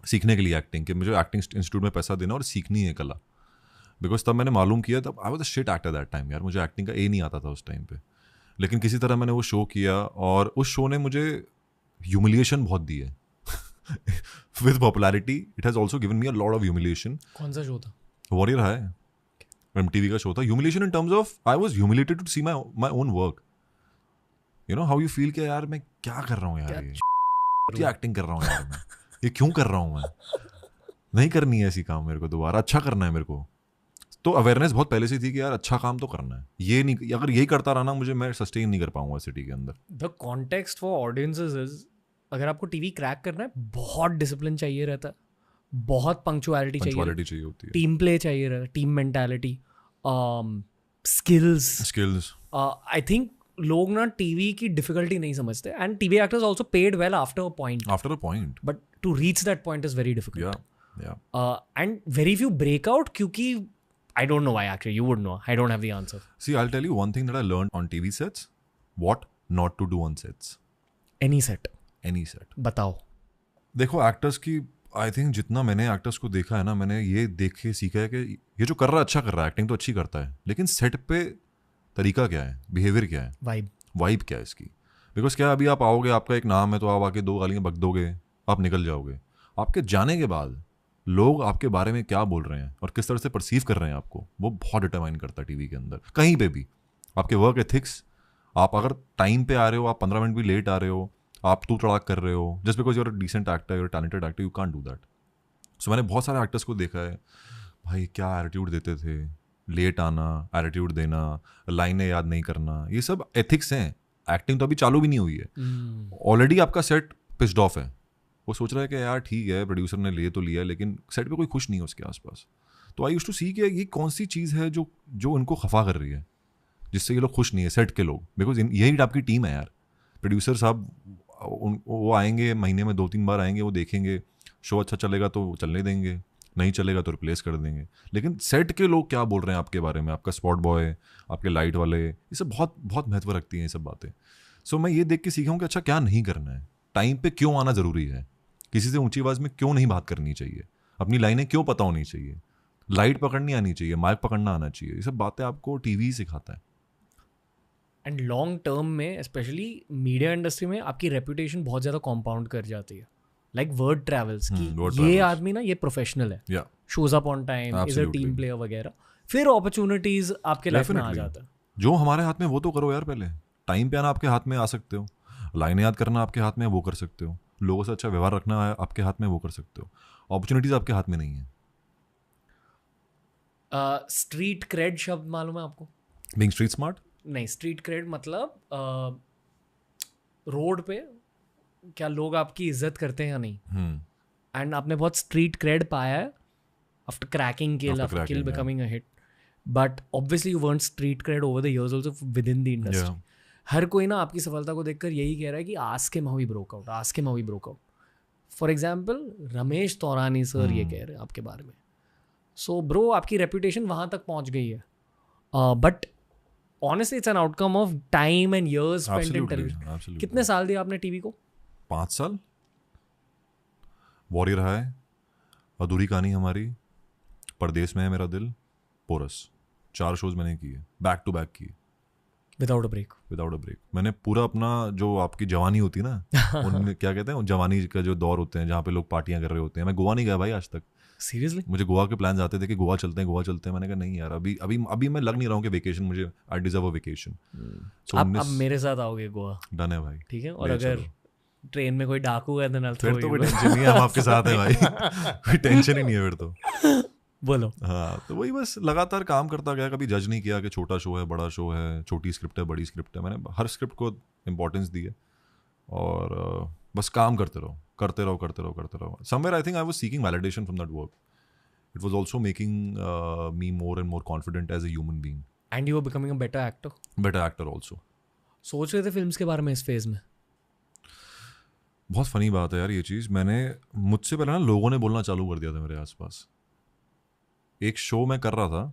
सीखने के लिए एक्टिंग, कि मुझे एक्टिंग इंस्टीट्यूट में पैसा देना और सीखनी है कला। बिकॉज तब मैंने मालूम किया, तब I was a shit actor that time यार, मुझे एक्टिंग का ए नहीं आता था उस टाइम पे। लेकिन किसी तरह मैंने वो शो किया और उस शो ने मुझे ह्यूमिलिएशन बहुत दी है with popularity it has also given me a lot of humiliation. कौन सा शो था? वॉरियर है, MTV का शो था। Humiliation in terms of I was humiliated to see my own work. You know how you feel कि यार मैं क्या कर रहा हूँ यार, ये क्या एक्टिंग कर रहा हूँ यार मैं, ये क्यों कर रहा हूँ मैं, नहीं करनी है ऐसी काम मेरे को, दोबारा अच्छा करना है मेरे को। तो अवेयरनेस बहुत पहले से थी कि यार अच्छा काम तो करना है, ये नहीं अगर यही करता रहा ना मुझे, मैं सस्टेन नहीं कर पाऊंगा सिटी के अंदर। The context for audiences is, अगर आपको टीवी क्रैक करना है बहुत डिसिप्लिन चाहिए रहता है, बहुत पंक्चुअलिटी चाहिए होती है, टीम प्ले चाहिए रहता है, team mentality, skills. I think लोग ना टीवी की डिफिकल्टी नहीं समझते, and TV actors also paid well after a point, but to reach that point is very difficult. And very few break out, क्योंकि I don't know why actually, you would know, I don't have the answer. See, I'll tell you one thing that I learned on TV sets, what not to do on sets. Any set बताओ। देखो actors की, I think जितना मैंने actors को देखा है ना, मैंने ये देख के सीखा है कि ये जो कर रहा है अच्छा कर रहा है, एक्टिंग तो अच्छी करता है, लेकिन सेट पे तरीका क्या है, बिहेवियर क्या है, वाइब क्या है इसकी। बिकॉज क्या अभी आप आओगे, आपका एक नाम है, तो आप आके 2 गालियाँ बक दोगे, आप निकल जाओगे। आपके जाने के बाद लोग आपके बारे में क्या बोल रहे हैं और किस तरह से परसीव कर रहे हैं आपको, वो बहुत डिटरमाइन करता है टीवी के अंदर। कहीं पे भी आपके वर्क एथिक्स, आप अगर टाइम पे आ रहे हो, आप 15 मिनट भी लेट आ रहे हो, आप तू तड़ाक कर रहे हो, just because you're a decent actor, you're talented actor, you can't do that. So मैंने बहुत सारे एक्टर्स को देखा है भाई, क्या एटीट्यूड देते थे, लेट आना, एटीट्यूड देना, लाइनें याद नहीं करना, ये सब एथिक्स हैं। एक्टिंग तो अभी चालू भी नहीं हुई है, ऑलरेडी आपका सेट पिस्ड ऑफ है, वो सोच रहा है कि यार ठीक है प्रोड्यूसर ने ले तो लिया, लेकिन सेट पे कोई खुश नहीं है उसके आसपास। तो आई यूज्ड टू सी कि ये कौन सी चीज़ है जो उनको खफा कर रही है, जिससे ये लोग खुश नहीं है सेट के लोग। बिकॉज यही आपकी टीम है यार, प्रोड्यूसर साहब वो आएंगे महीने में 2-3 बार आएंगे, वो देखेंगे शो अच्छा चलेगा तो चलने देंगे, नहीं चलेगा तो रिप्लेस कर देंगे। लेकिन सेट के लोग क्या बोल रहे हैं आपके बारे में, आपका स्पॉट बॉय, आपके लाइट वाले, ये सब बहुत बहुत महत्व रखती हैं ये सब बातें। सो मैं ये देख के सीखा हूँ कि अच्छा क्या नहीं करना है, टाइम पे क्यों आना ज़रूरी है, किसी से ऊंची आवाज़ में क्यों नहीं बात करनी चाहिए, अपनी लाइनें क्यों पता होनी चाहिए, लाइट पकड़नी आनी चाहिए, माइक पकड़ना आना चाहिए। ये सब बातें आपको टीवी सिखाता है। एंड लॉन्ग टर्म में स्पेशली मीडिया इंडस्ट्री में आपकी रेपुटेशन बहुत ज़्यादा कॉम्पाउंड कर जाती है, लाइक वर्ड ट्रैवल्स की ये आदमी ना ये प्रोफेशनल है, shows up on time, is a team player वगैरह, फिर अपॉर्चुनिटीज आपके लाइफ में आ जाता है। जो हमारे हाथ में वो तो करो यार, पहले टाइम पे आना आपके हाथ में आ सकते हो, लाइनें याद करना आपके हाथ में वो कर सकते हो, लोगों से अच्छा व्यवहार रखना है आपके हाथ में वो कर सकते हो, अपॉर्चुनिटीज आपके हाथ में नहीं है। स्ट्रीट क्रेड शब्द मालूम है आपको? Being street smart? नहीं, स्ट्रीट क्रेड मतलब रोड पे क्या लोग आपकी इज्जत करते हैं या नहीं, एंड आपने बहुत स्ट्रीट क्रेड पाया है after cracking Kill becoming a hit, but obviously you earned street cred over the years also within the industry. हर कोई ना आपकी सफलता को देखकर यही कह रहा है कि ask him how he broke out, ask him how he broke out. For example Ramesh Taurani sir ये कह रहे हैं आपके बारे में। सो ब्रो आपकी रेपुटेशन वहाँ तक पहुँच गई है, but honestly it's an outcome of time and years spent in television. कितने साल दिए आपने टीवी को? 5 साल। वॉरियर है, अधूरी कहानी हमारी, परदेश में है मेरा दिल, पोरस, 4 शोज मैंने किए, बैक टू बैक किए, विदाउट अ ब्रेक। मैंने पूरा अपना जो आपकी जवानी होती है ना उनमें क्या कहते हैं, जवानी का जो दौर होते हैं जहाँ पे लोग पार्टियां कर रहे होते हैं, मैं गोवा नहीं गया भाई आज तक। सीरियसली? मुझे गोवा के प्लान आते थे कि गोवा चलते हैं, मैंने कहा नहीं यार, अभी मैं लग नहीं रहा हूँ कि वेकेशन, मुझे आई डिजर्व अ वेकेशन। अब मेरे साथ आओगे गोवा? डन है भाई, ठीक है। और अगर ट्रेन में कोई डाकू है तो फिर तो कोई टेंशन नहीं है, हम आपके साथ हैं भाई कोई टेंशन ही नहीं है फिर तो। बोलो। हाँ, तो वही बस लगातार काम करता गया, कभी जज नहीं किया कि छोटा शो है बड़ा शो है, छोटी स्क्रिप्ट है बड़ी स्क्रिप्ट है। मैंने हर स्क्रिप्ट को इम्पोर्टेंस दी है और बस काम करते रहो करते रहो करते रहो करते रहो। Somewhere I think I was seeking validation from that work. It was also making me more and more confident as a human being. And you are becoming a better actor. Better actor also. सोच रहे थे films के बारे में इस phase में? बहुत funny बात है यार ये चीज़। मुझसे पहले ना लोगों ने बोलना चालू कर दिया था मेरे आसपास। एक शो मैं कर रहा था,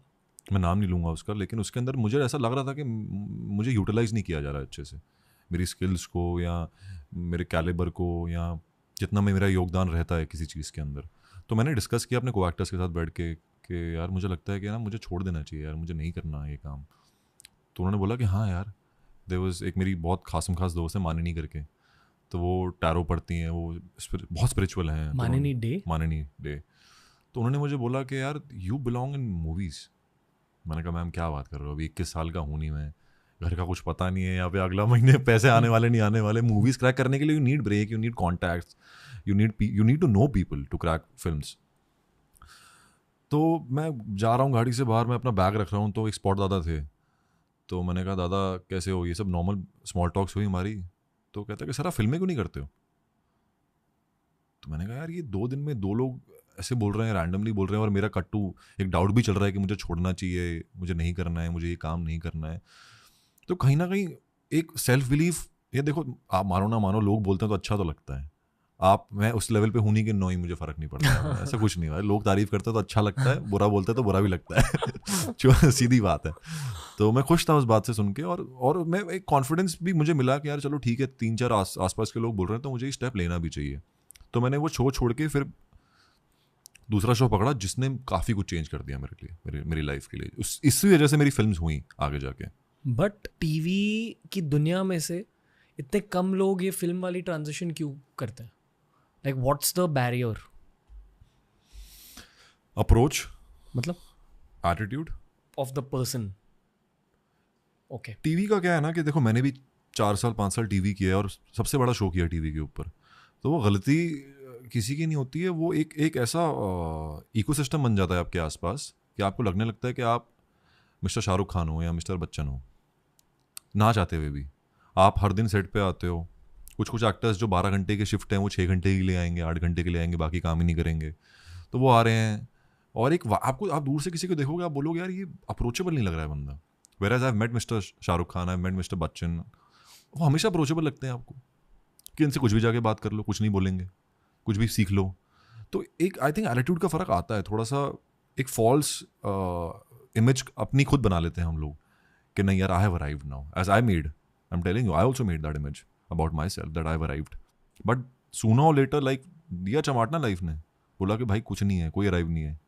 मैं नाम नहीं लूँगा उसका, लेकिन उसके अंदर मुझे ऐसा लग रहा था कि मुझे यूटिलाइज नहीं किया जा रहा है अच्छे से, मेरी स्किल्स को या मेरे कैलिबर को या जितना मेरा योगदान रहता है किसी चीज़ के अंदर। तो मैंने डिस्कस किया अपने को एक्टर्स के साथ बैठ के कि यार मुझे लगता है कि ना मुझे छोड़ देना चाहिए यार, मुझे नहीं करना है ये काम। तो उन्होंने बोला कि हाँ यार, देयर वाज एक मेरी बहुत खास दोस्त है मानिनी करके, तो वो टैरो पढ़ती हैं, वो बहुत स्पिरिचुअल हैं। मानिनी डे। तो उन्होंने मुझे बोला कि यार यू बिलोंग इन मूवीज़। मैंने कहा मैम क्या बात कर रहे हो, अभी 21 साल का हूँ नहीं मैं, घर का कुछ पता नहीं है, यहाँ पे अगला महीने पैसे आने वाले नहीं आने वाले। मूवीज़ क्रैक करने के लिए you need break, you need contacts, you need to know people to crack films. तो मैं जा रहा हूँ गाड़ी से बाहर, मैं अपना बैग रख रहा हूँ, तो एक स्पॉट दादा थे। तो मैंने कहा दादा कैसे हो, ये सब नॉर्मल स्मॉल टॉक्स हुई हमारी। तो कहता है कि सर आप फिल्में क्यों नहीं करते हो? तो मैंने कहा यार ये 2 दिन में 2 लोग ऐसे बोल रहे हैं, रैंडमली बोल रहे हैं, और मेरा कट्टू एक डाउट भी चल रहा है कि मुझे छोड़ना चाहिए, मुझे नहीं करना है, मुझे ये काम नहीं करना है। तो कहीं ना कहीं एक सेल्फ बिलीफ, ये देखो आप मानो ना मानो, लोग बोलते हैं तो अच्छा तो लगता है। मैं उस लेवल पे हूँ नहीं कि नो ही मुझे फ़र्क नहीं पड़ता ऐसा कुछ नहीं है। लोग तारीफ करते हैं तो अच्छा लगता है, बुरा बोलते हैं तो बुरा भी लगता है सीधी बात है। तो मैं खुश था उस बात से सुन के, और मैं एक कॉन्फिडेंस भी मुझे मिला कि यार चलो ठीक है, 3-4 आसपास के लोग बोल रहे हैं तो मुझे ये स्टेप लेना भी चाहिए। तो मैंने वो शो छोड़ के फिर दूसरा शो पकड़ा जिसने काफ़ी कुछ चेंज कर दिया मेरे लिए, मेरी लाइफ के लिए। इसी वजह से मेरी फिल्म्स हुई आगे जाके। बट टीवी की दुनिया में से इतने कम लोग ये फिल्म वाली ट्रांजिशन क्यों करते हैं? Like what's the barrier? Approach, मतलब attitude of the person. Okay. TV का क्या है ना कि देखो मैंने भी 4 साल 5 साल टीवी किया है और सबसे बड़ा शो किया टीवी के ऊपर। तो वो गलती किसी की नहीं होती है, वो एक ऐसा इकोसिस्टम बन जाता है आपके आसपास कि आपको लगने लगता है कि आप मिस्टर शाहरुख खान हो या मिस्टर बच्चन हो, ना चाहते हुए भी। आप हर दिन सेट पे आते हो, कुछ एक्टर्स जो 12 घंटे के शिफ्ट हैं वो 6 घंटे के लिए आएंगे, 8 घंटे के लिए आएंगे, बाकी काम ही नहीं करेंगे। तो वो आ रहे हैं और आप दूर से किसी को देखोगे, आप बोलोगे यार ये अप्रोचेबल नहीं लग रहा है बंदा। Whereas I have met mister Shahrukh Khan, I have met mister Bachchan, वो हमेशा अप्रोचेबल लगते हैं आपको कि इनसे कुछ भी जाके बात कर लो, कुछ नहीं बोलेंगे, कुछ भी सीख लो। तो एक आई थिंक एटीट्यूड का फ़र्क आता है थोड़ा सा। एक फॉल्स इमेज अपनी खुद बना लेते हैं हम लोग कि नहीं यार I have arrived now, as I made, I am telling you, I also made that image about myself that I have arrived. But sooner और लेटर लाइक दिया चमाटना लाइफ ने, बोला कि भाई कुछ नहीं है, कोई अराइव नहीं है,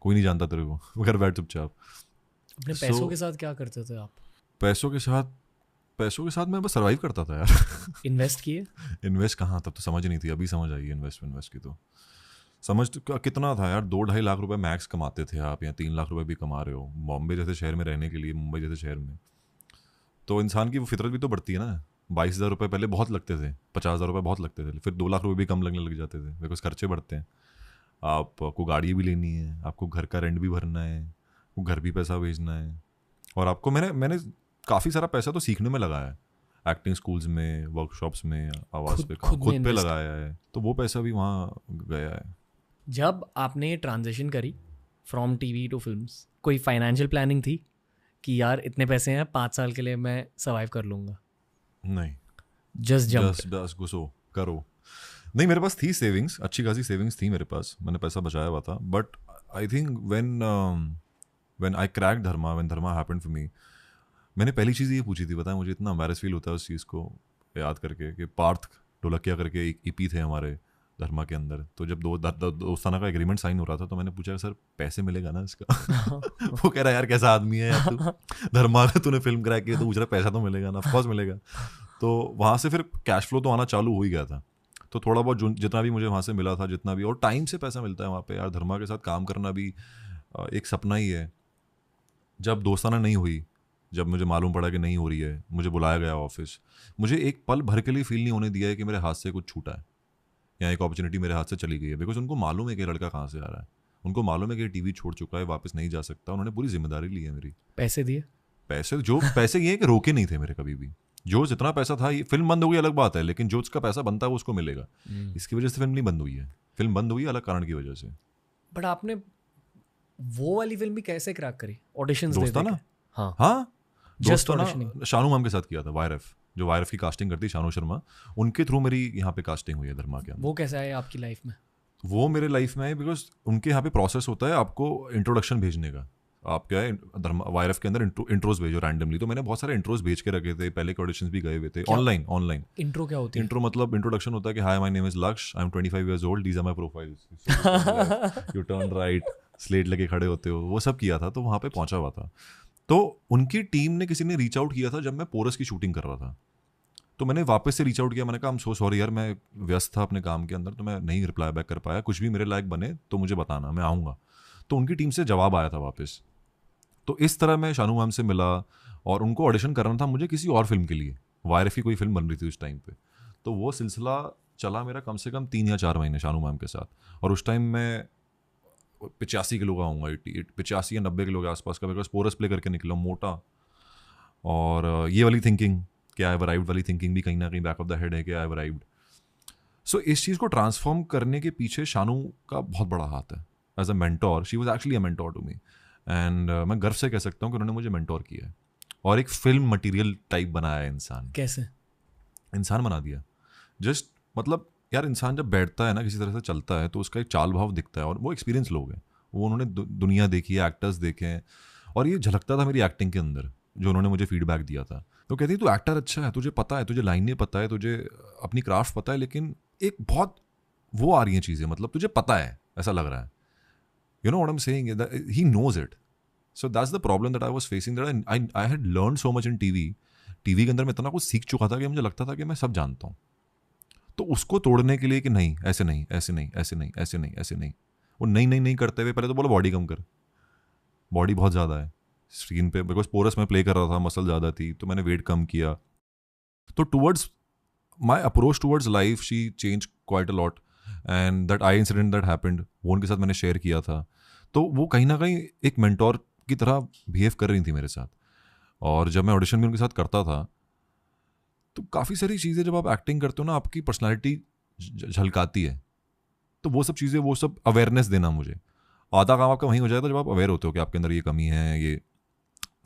कोई नहीं जानता तेरे को, घर बैठ चुपचाप। अपने पैसों के साथ क्या करते थे आप? पैसों के साथ मैं बस सर्वाइव करता था यार। इन्वेस्ट किए? इन्वेस्ट कहाँ, तब तो समझ नहीं थी, अभी समझ आई इन्वेस्ट की। तो समझ कितना था यार, 2-2.5 लाख रुपए मैक्स कमाते थे आप, या 3 लाख रुपए भी कमा रहे हो बॉम्बे जैसे शहर में रहने के लिए, मुंबई जैसे शहर में। तो इंसान की वो फितरत भी तो बढ़ती है ना। 22,000 रुपये पहले बहुत लगते थे, 50,000 रुपये बहुत लगते थे, फिर 2 लाख रुपये भी कम लगने लग जाते थे बिकॉज खर्चे बढ़ते हैं। आपको गाड़ी भी लेनी है, आपको घर का रेंट भी भरना है, वो घर भी पैसा भेजना है, और आपको मैंने काफ़ी सारा पैसा तो सीखने में लगाया है, एक्टिंग स्कूल्स में, वर्कशॉप्स में, आवाज़ पे खुद पे लगाया है, तो वो पैसा भी वहाँ गया है। जब आपने ट्रांजिशन करी फ्रॉम टीवी टू फिल्म्स, कोई फाइनेंशियल प्लानिंग थी कि यार इतने पैसे हैं 5 साल के लिए मैं सर्वाइव कर लूँगा? नहीं, जस्ट घुसो करो। नहीं, मेरे पास थी सेविंग्स, अच्छी खासी सेविंग्स थी मेरे पास, मैंने पैसा बचाया हुआ था। But I think when I crack Dharma, when Dharma happened for me, मैंने पहली चीज़ ये पूछी थी, पता है मुझे इतना एम्बैरेस फील होता है उस चीज़ को याद करके कि पार्थ ढोलकिया करके एक ईपी थे हमारे धर्मा के अंदर। तो जब दोस्ताना का एग्रीमेंट साइन हो रहा था तो मैंने पूछा सर पैसे मिलेगा ना इसका? वो कह रहा है यार कैसा आदमी है यार तू, धर्मा का तूने फिल्म क्रैक की तो पूछ रहा पैसा तो मिलेगा ना? ऑफकोर्स मिलेगा। तो वहाँ से फिर कैश फ्लो तो आना चालू हो ही गया था। तो थोड़ा बहुत जितना भी मुझे वहाँ से मिला था, जितना भी, और टाइम से पैसा मिलता है वहाँ पे यार। धर्मा के साथ काम करना भी एक सपना ही है। जब दोस्ताना नहीं हुई, जब मुझे मालूम पड़ा कि नहीं हो रही है, मुझे बुलाया गया ऑफिस, मुझे एक पल भर के लिए फील नहीं होने दिया है कि मेरे हाथ से कुछ छूटा है या एक अपॉर्चुनिटी मेरे हाथ से चली गई है, बिकॉज उनको मालूम है कि लड़का कहाँ से आ रहा है। उनको मालूम है कि टीवी छोड़ चुका है, वापस नहीं जा सकता, उन्होंने पूरी जिम्मेदारी ली है मेरी। पैसे दिए? पैसे ये है कि रोके नहीं थे मेरे कभी भी। जो जितना पैसा था, ये फिल्म बंद हो गई अलग बात है, लेकिन जो उसका पैसा बनता है वो उसको मिलेगा। इसकी वजह से फिल्म नहीं बंद हुई है, फिल्म बंद हुई है अलग कारण की वजह से। बट आपने वो वाली फिल्म भी कैसे क्रैक करी? ऑडिशंस दे दोस्ताना? हाँ Just auditioning. शानू मैम के साथ किया था, वायरफ, जो वायरफ की कास्टिंग करती शानू शर्मा, उनके थ्रू मेरी यहाँ पे कास्टिंग हुई है धर्मा के अंदर। वो कैसा है आपकी लाइफ में? वो मेरे लाइफ में है बिकॉज उनके यहाँ पे प्रोसेस होता है आपको इंट्रोडक्शन भेजने का। आप क्या है वायरफ के अंदर इंट्रोज भेजो रैंडमली, तो मैंने बहुत सारे इंट्रोज भेज के रखे थे, पहले के ऑडिशंस भी गए हुए थे ऑनलाइन। इंट्रो क्या होती है? इंट्रो मतलब इंट्रोडक्शन होता है कि hi my name is Lakshya, I am 25 years old, these are my profiles, you turn right, slate लगे खड़े होते हो, वो सब किया था। तो वहाँ पे पहुंचा हुआ था, तो उनकी टीम ने किसी ने रीच आउट किया था जब मैं पोरस की शूटिंग कर रहा था। तो मैंने वापस से रीच आउट किया, मैंने कहा आई एम सो सॉरी यार, मैं व्यस्त था अपने काम के अंदर, तो मैं नहीं रिप्लाई बैक कर पाया, कुछ भी मेरे लायक बने तो मुझे बताना, मैं आऊँगा। तो उनकी टीम से जवाब आया था वापस। तो इस तरह मैं शानू मैम से मिला और उनको ऑडिशन करना था मुझे किसी और फिल्म के लिए, वायरफ की कोई फिल्म बन रही थी उस टाइम पे। तो वो सिलसिला चला मेरा कम से कम 3 या 4 महीने शानू मैम के साथ। और उस टाइम मैं 85 किलो का हूँगा, 85 या 90 किलो के आसपास का, बिकॉज पोरस प्ले करके निकला मोटा। और ये वाली थिंकिंग कि आई हैव अराइव्ड वाली थिंकिंग भी कहीं ना कहीं बैक ऑफ द हेड है कि आई हैव अराइव्ड। सो इस चीज़ को ट्रांसफॉर्म करने के पीछे शानू का बहुत बड़ा हाथ है। As a mentor, she was actually a mentor to me, and मैं गर्व से कह सकता हूँ कि उन्होंने मुझे मेंटोर किया है और एक फिल्म मटेरियल टाइप बनाया है। कैसे इंसान बना दिया। जस्ट मतलब यार, इंसान जब बैठता है ना, किसी तरह से चलता है, तो उसका एक चाल भाव दिखता है, और वो एक्सपीरियंस लोग हैं, वो उन्होंने दुनिया देखी है, एक्टर्स देखे हैं, और ये झलकता था मेरी एक्टिंग के अंदर जो उन्होंने मुझे फीडबैक दिया था। तो कहती तू एक्टर अच्छा है, तुझे पता है, तुझे लाइनें पता है, तुझे अपनी क्राफ्ट पता है, लेकिन एक बहुत वो आ रही हैं चीज़ें, मतलब तुझे पता है, ऐसा लग रहा है, you know what I am saying, he knows it. So that's the problem that I was facing, that I had learn so much in TV के अंदर मैं इतना कुछ सीख चुका था कि मुझे लगता था कि मैं सब जानता हूँ। तो उसको तोड़ने के लिए कि नहीं, ऐसे नहीं, ऐसे नहीं, ऐसे नहीं, ऐसे नहीं, ऐसे नहीं, वो नहीं करते हुए पहले तो बोला बॉडी कम कर, बॉडी बहुत ज़्यादा है स्क्रीन पे, बिकॉज पोरस में प्ले कर रहा था, मसल ज़्यादा थी, तो मैंने वेट कम किया। तो towards my approach towards life she change quite a lot, and that I incident that happened वो उनके साथ मैंने शेयर किया था। तो वो कहीं ना कहीं एक मेंटोर की तरह बिहेव कर रही थी मेरे साथ। और जब मैं ऑडिशन भी उनके साथ करता था, तो काफ़ी सारी चीज़ें जब आप एक्टिंग करते हो ना, आपकी पर्सनैलिटी झलकाती है। तो वो सब चीज़ें, वो सब अवेयरनेस देना, मुझे आधा काम आपका वहीं हो जाता है जब आप अवेयर होते हो कि आपके अंदर ये कमी है, ये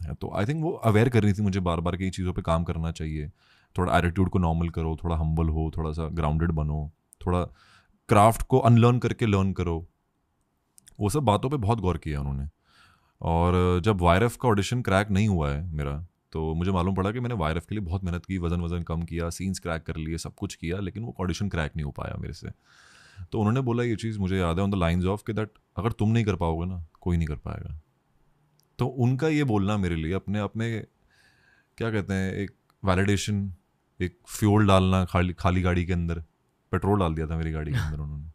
है। तो आई थिंक वो अवेयर कर रही थी मुझे बार बार कि इन चीज़ों पे काम करना चाहिए, थोड़ा एटीट्यूड को नॉर्मल करो, थोड़ा हम्बल हो, थोड़ा सा ग्राउंडेड बनो, थोड़ा क्राफ्ट को अनलर्न करके लर्न करो। वो सब बातों पे बहुत गौर किया उन्होंने। और जब वायरफ का ऑडिशन क्रैक नहीं हुआ है मेरा, तो मुझे मालूम पड़ा कि मैंने वायरफ के लिए बहुत मेहनत की, वज़न कम किया, सीन्स क्रैक कर लिए, सब कुछ किया, लेकिन वो ऑडिशन क्रैक नहीं हो पाया मेरे से। तो उन्होंने बोला ये चीज़ मुझे याद है ऑन द लाइन्स ऑफ कि दैट अगर तुम नहीं कर पाओगे ना, कोई नहीं कर पाएगा। तो उनका ये बोलना मेरे लिए अपने आप में, क्या कहते हैं, एक वैलिडेशन, एक फ्यूल डालना, खाली गाड़ी के अंदर पेट्रोल डाल दिया था मेरी गाड़ी के अंदर उन्होंने।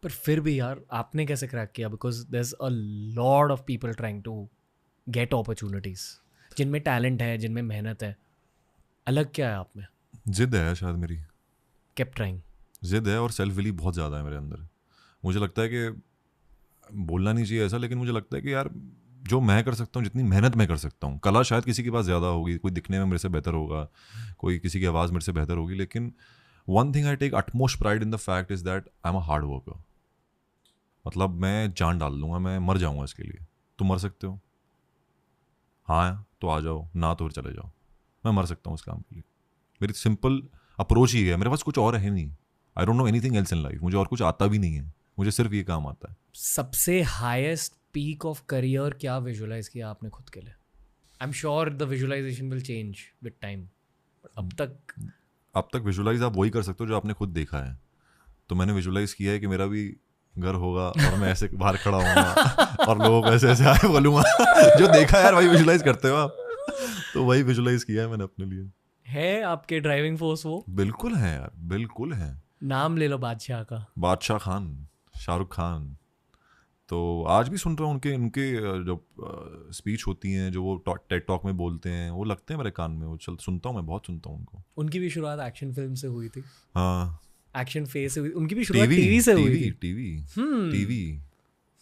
पर फिर भी यार, आपने कैसे क्रैक किया? Because there is a lot of people trying to get opportunities, जिनमें टैलेंट है, जिनमें मेहनत है। अलग क्या है आप में? जिद है शायद मेरी, केप ट्राइंग, जिद है, और सेल्फ बिलीव बहुत ज़्यादा है मेरे अंदर। मुझे लगता है कि बोलना नहीं चाहिए ऐसा, लेकिन मुझे लगता है कि यार जो मैं कर सकता हूँ, जितनी मेहनत मैं कर सकता हूँ, कला शायद किसी के पास ज़्यादा होगी, कोई दिखने में मेरे से बेहतर होगा, कोई किसी की आवाज़ मेरे से बेहतर होगी, लेकिन one thing I take utmost pride in the fact is that I am a hard worker. मतलब मैं जान डाल दूंगा, मैं मर जाऊंगा इसके लिए। तुम मर सकते हो, हाँ तो आ जाओ, ना तो फिर चले जाओ, मैं मर सकता हूँ इस काम के लिए। मेरी सिंपल अप्रोच ही है, मेरे पास कुछ और है नहीं। आई don't know anything else in life, मुझे और कुछ आता भी नहीं है, मुझे सिर्फ ये काम आता है। सबसे हाईएस्ट पीक ऑफ करियर क्या विजुअलाइज किया आपने खुद के लिए? I am sure the visualisation will change with time, अब तक विजुअलाइज आप वही कर सकते हो जो आपने खुद देखा है। तो मैंने विजुअलाइज किया है कि मेरा भी घर होगा और मैं ऐसे बाहर खड़ा होऊंगा और लोगों को ऐसे ऐसे आए बोलूँगा जो देखा है यार, वही विजुअलाइज करते हो आप। तो वही विजुअलाइज किया है मैंने अपने लिए। है आपके ड्राइविंग फोर्स वो? बिल्कुल है यार, बिल्कुल है। नाम ले लो बादशाह का। बादशाह खान, शाहरुख खान। तो आज भी सुन रहा हूँ उनके जो स्पीच होती हैं, जो वो टेड टॉक में बोलते हैं, वो लगते हैं मेरे कान में, वो सुनता हूँ मैं, बहुत सुनता हूँ उनको। उनकी भी शुरुआत एक्शन फिल्म से हुई थी। हाँ, एक्शन फेस से हुई, उनकी भी शुरुआत टीवी से हुई थी। TV.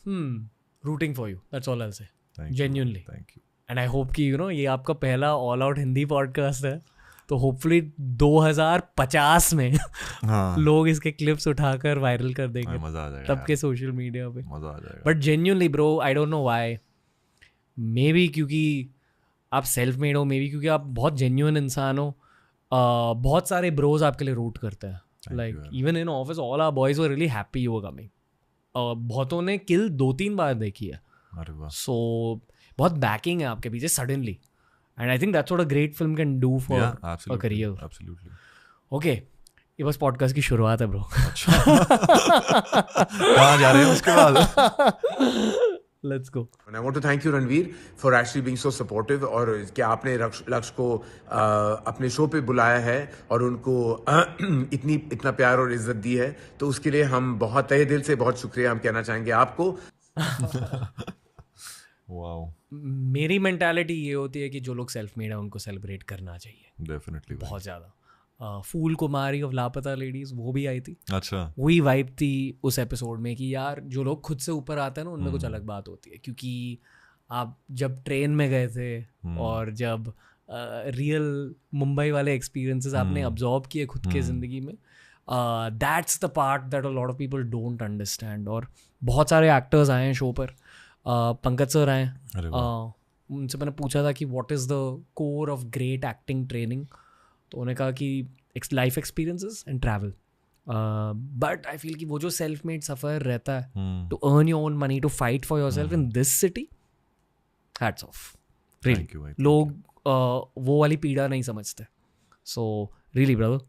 Rooting for you, that's all I will say, Thank you. Genuinely. Thank you. And I hope कि ये आपका पहला ऑल आउट हिंदी पॉडकास्ट है, तो होपफुली 2050 में हाँ लोग इसके क्लिप्स उठाकर वायरल कर देंगे मजा आ जाएगा तब के सोशल मीडिया पे. मजा आ जाएगा. But genuinely bro, I don't know why, may be क्योंकि आप सेल्फ मेड हो, मे बी क्योंकि आप बहुत जेन्युइन इंसान हो. बहुत सारे ब्रोज आपके लिए रूट करते हैं. Like even in office all our boys were really happy you were coming. बहुतों ने किल 2-3 बार देखी है. अरे वाह. सो बहुत बैकिंग है आपके पीछे suddenly, and I think that's what a great film can do for a career. Absolutely. Okay, ये बस पॉडकास्ट की शुरुआत है ब्रो. कहाँ जा रहे हैं उसके बाद? Let's go. And I want to thank you Ranveer for actually being so supportive, और कि आपने लक्ष्य को अपने शो पे बुलाया है और उनको इतना प्यार और इज्जत दी है, तो उसके लिए हम बहुत तहे दिल से बहुत शुक्रिया हम कहना चाहेंगे आपको. Wow. मेरी मेंटालिटी ये होती है कि जो लोग सेल्फ मेड है उनको सेलिब्रेट करना चाहिए Definitely. बहुत ज़्यादा. फूल कुमारी ऑफ लापता लेडीज वो भी आई थी. अच्छा. वही वाइब थी उस एपिसोड में कि यार जो लोग खुद से ऊपर आते हैं ना उनमें कुछ अलग बात होती है. क्योंकि आप जब ट्रेन में गए थे और जब रियल मुंबई वाले एक्सपीरियंसेस आपने अब्जॉर्ब किए खुद के ज़िंदगी में, that's the part that a lot of people don't understand. और बहुत सारे एक्टर्स आए हैं शो पर. पंकज सर आए. उनसे मैंने पूछा था कि what is the core of great acting training, तो उन्होंने कहा कि life experiences and travel. But I feel कि वो जो सेल्फ मेड सफ़र रहता है to earn your own money, to fight for yourself in this city, hats off. Thank you, भाई. लोग वो वाली पीड़ा नहीं समझते. So really brother,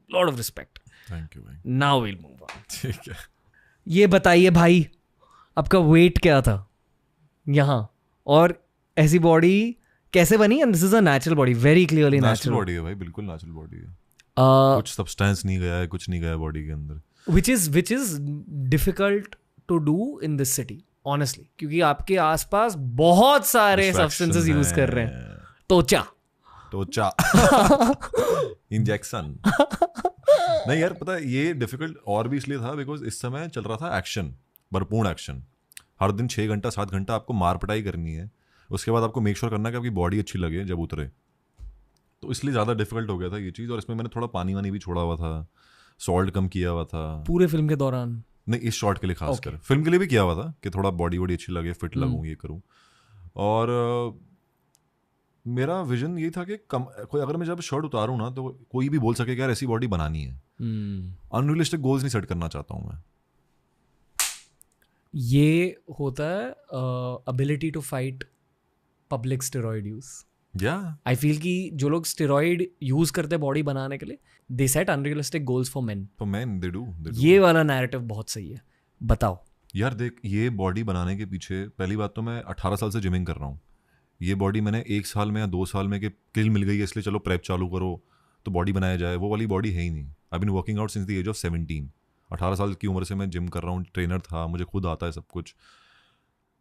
lot of respect. Thank you, भाई. Now will move on. ठीक है. ये बताइए भाई, आपका वेट क्या था यहाँ, और ऐसी बॉडी कैसे बनी? And this is a natural body, very clearly natural natural body है भाई, बिल्कुल नेचुरल बॉडी है. कुछ सब्सटेंस नहीं गया है, कुछ नहीं गया बॉडी के अंदर. which is difficult to do in this city honestly, क्योंकि आपके आसपास बहुत सारे सब्सटेंसेस यूज कर रहे हैं. त्वचा इंजेक्शन. नहीं यार, पता है ये डिफिकल्ट और भी इसलिए था बिकॉज इस समय चल रहा था एक्शन, भरपूर एक्शन. हर दिन 6 घंटा 7 घंटा आपको मार पिटाई करनी है. उसके बाद आपको मेक श्योर करना है कि आपकी बॉडी अच्छी लगे जब उतरे. तो इसलिए ज़्यादा डिफिकल्ट हो गया था ये चीज़. और इसमें मैंने थोड़ा पानी वानी भी छोड़ा हुआ था, सॉल्ट कम किया हुआ था पूरे फिल्म के दौरान. नहीं, इस शॉट के लिए खासकर. फिल्म के लिए भी किया हुआ था कि थोड़ा बॉडी वॉडी अच्छी लगे, फिट लगूँ, ये करूँ. और मेरा विजन ये था कि कोई अगर मैं जब शर्ट उतारूँ ना तो कोई भी बोल सके कि यार ऐसी बॉडी बनानी है. अनरियलिस्टिक गोल्स नहीं सेट करना चाहता हूँ मैं. ये होता है ability to fight public steroid use. I feel कि जो लोग स्टेरॉइड यूज करते हैं बॉडी बनाने के लिए, they set unrealistic goals for men. They do. ये वाला नैरेटिव बहुत सही है. बताओ यार, देख, ये बॉडी बनाने के पीछे पहली बात तो मैं 18 साल से जिमिंग कर रहा हूँ. ये बॉडी मैंने 1 साल में या 2 साल में कि किल मिल गई है इसलिए चलो प्रेप चालू करो तो बॉडी बनाया जाए, वो वाली बॉडी है ही नहीं. I been working out since the age of 17. 18 साल की उम्र से मैं जिम कर रहा हूँ, ट्रेनर था, मुझे खुद आता है सब कुछ.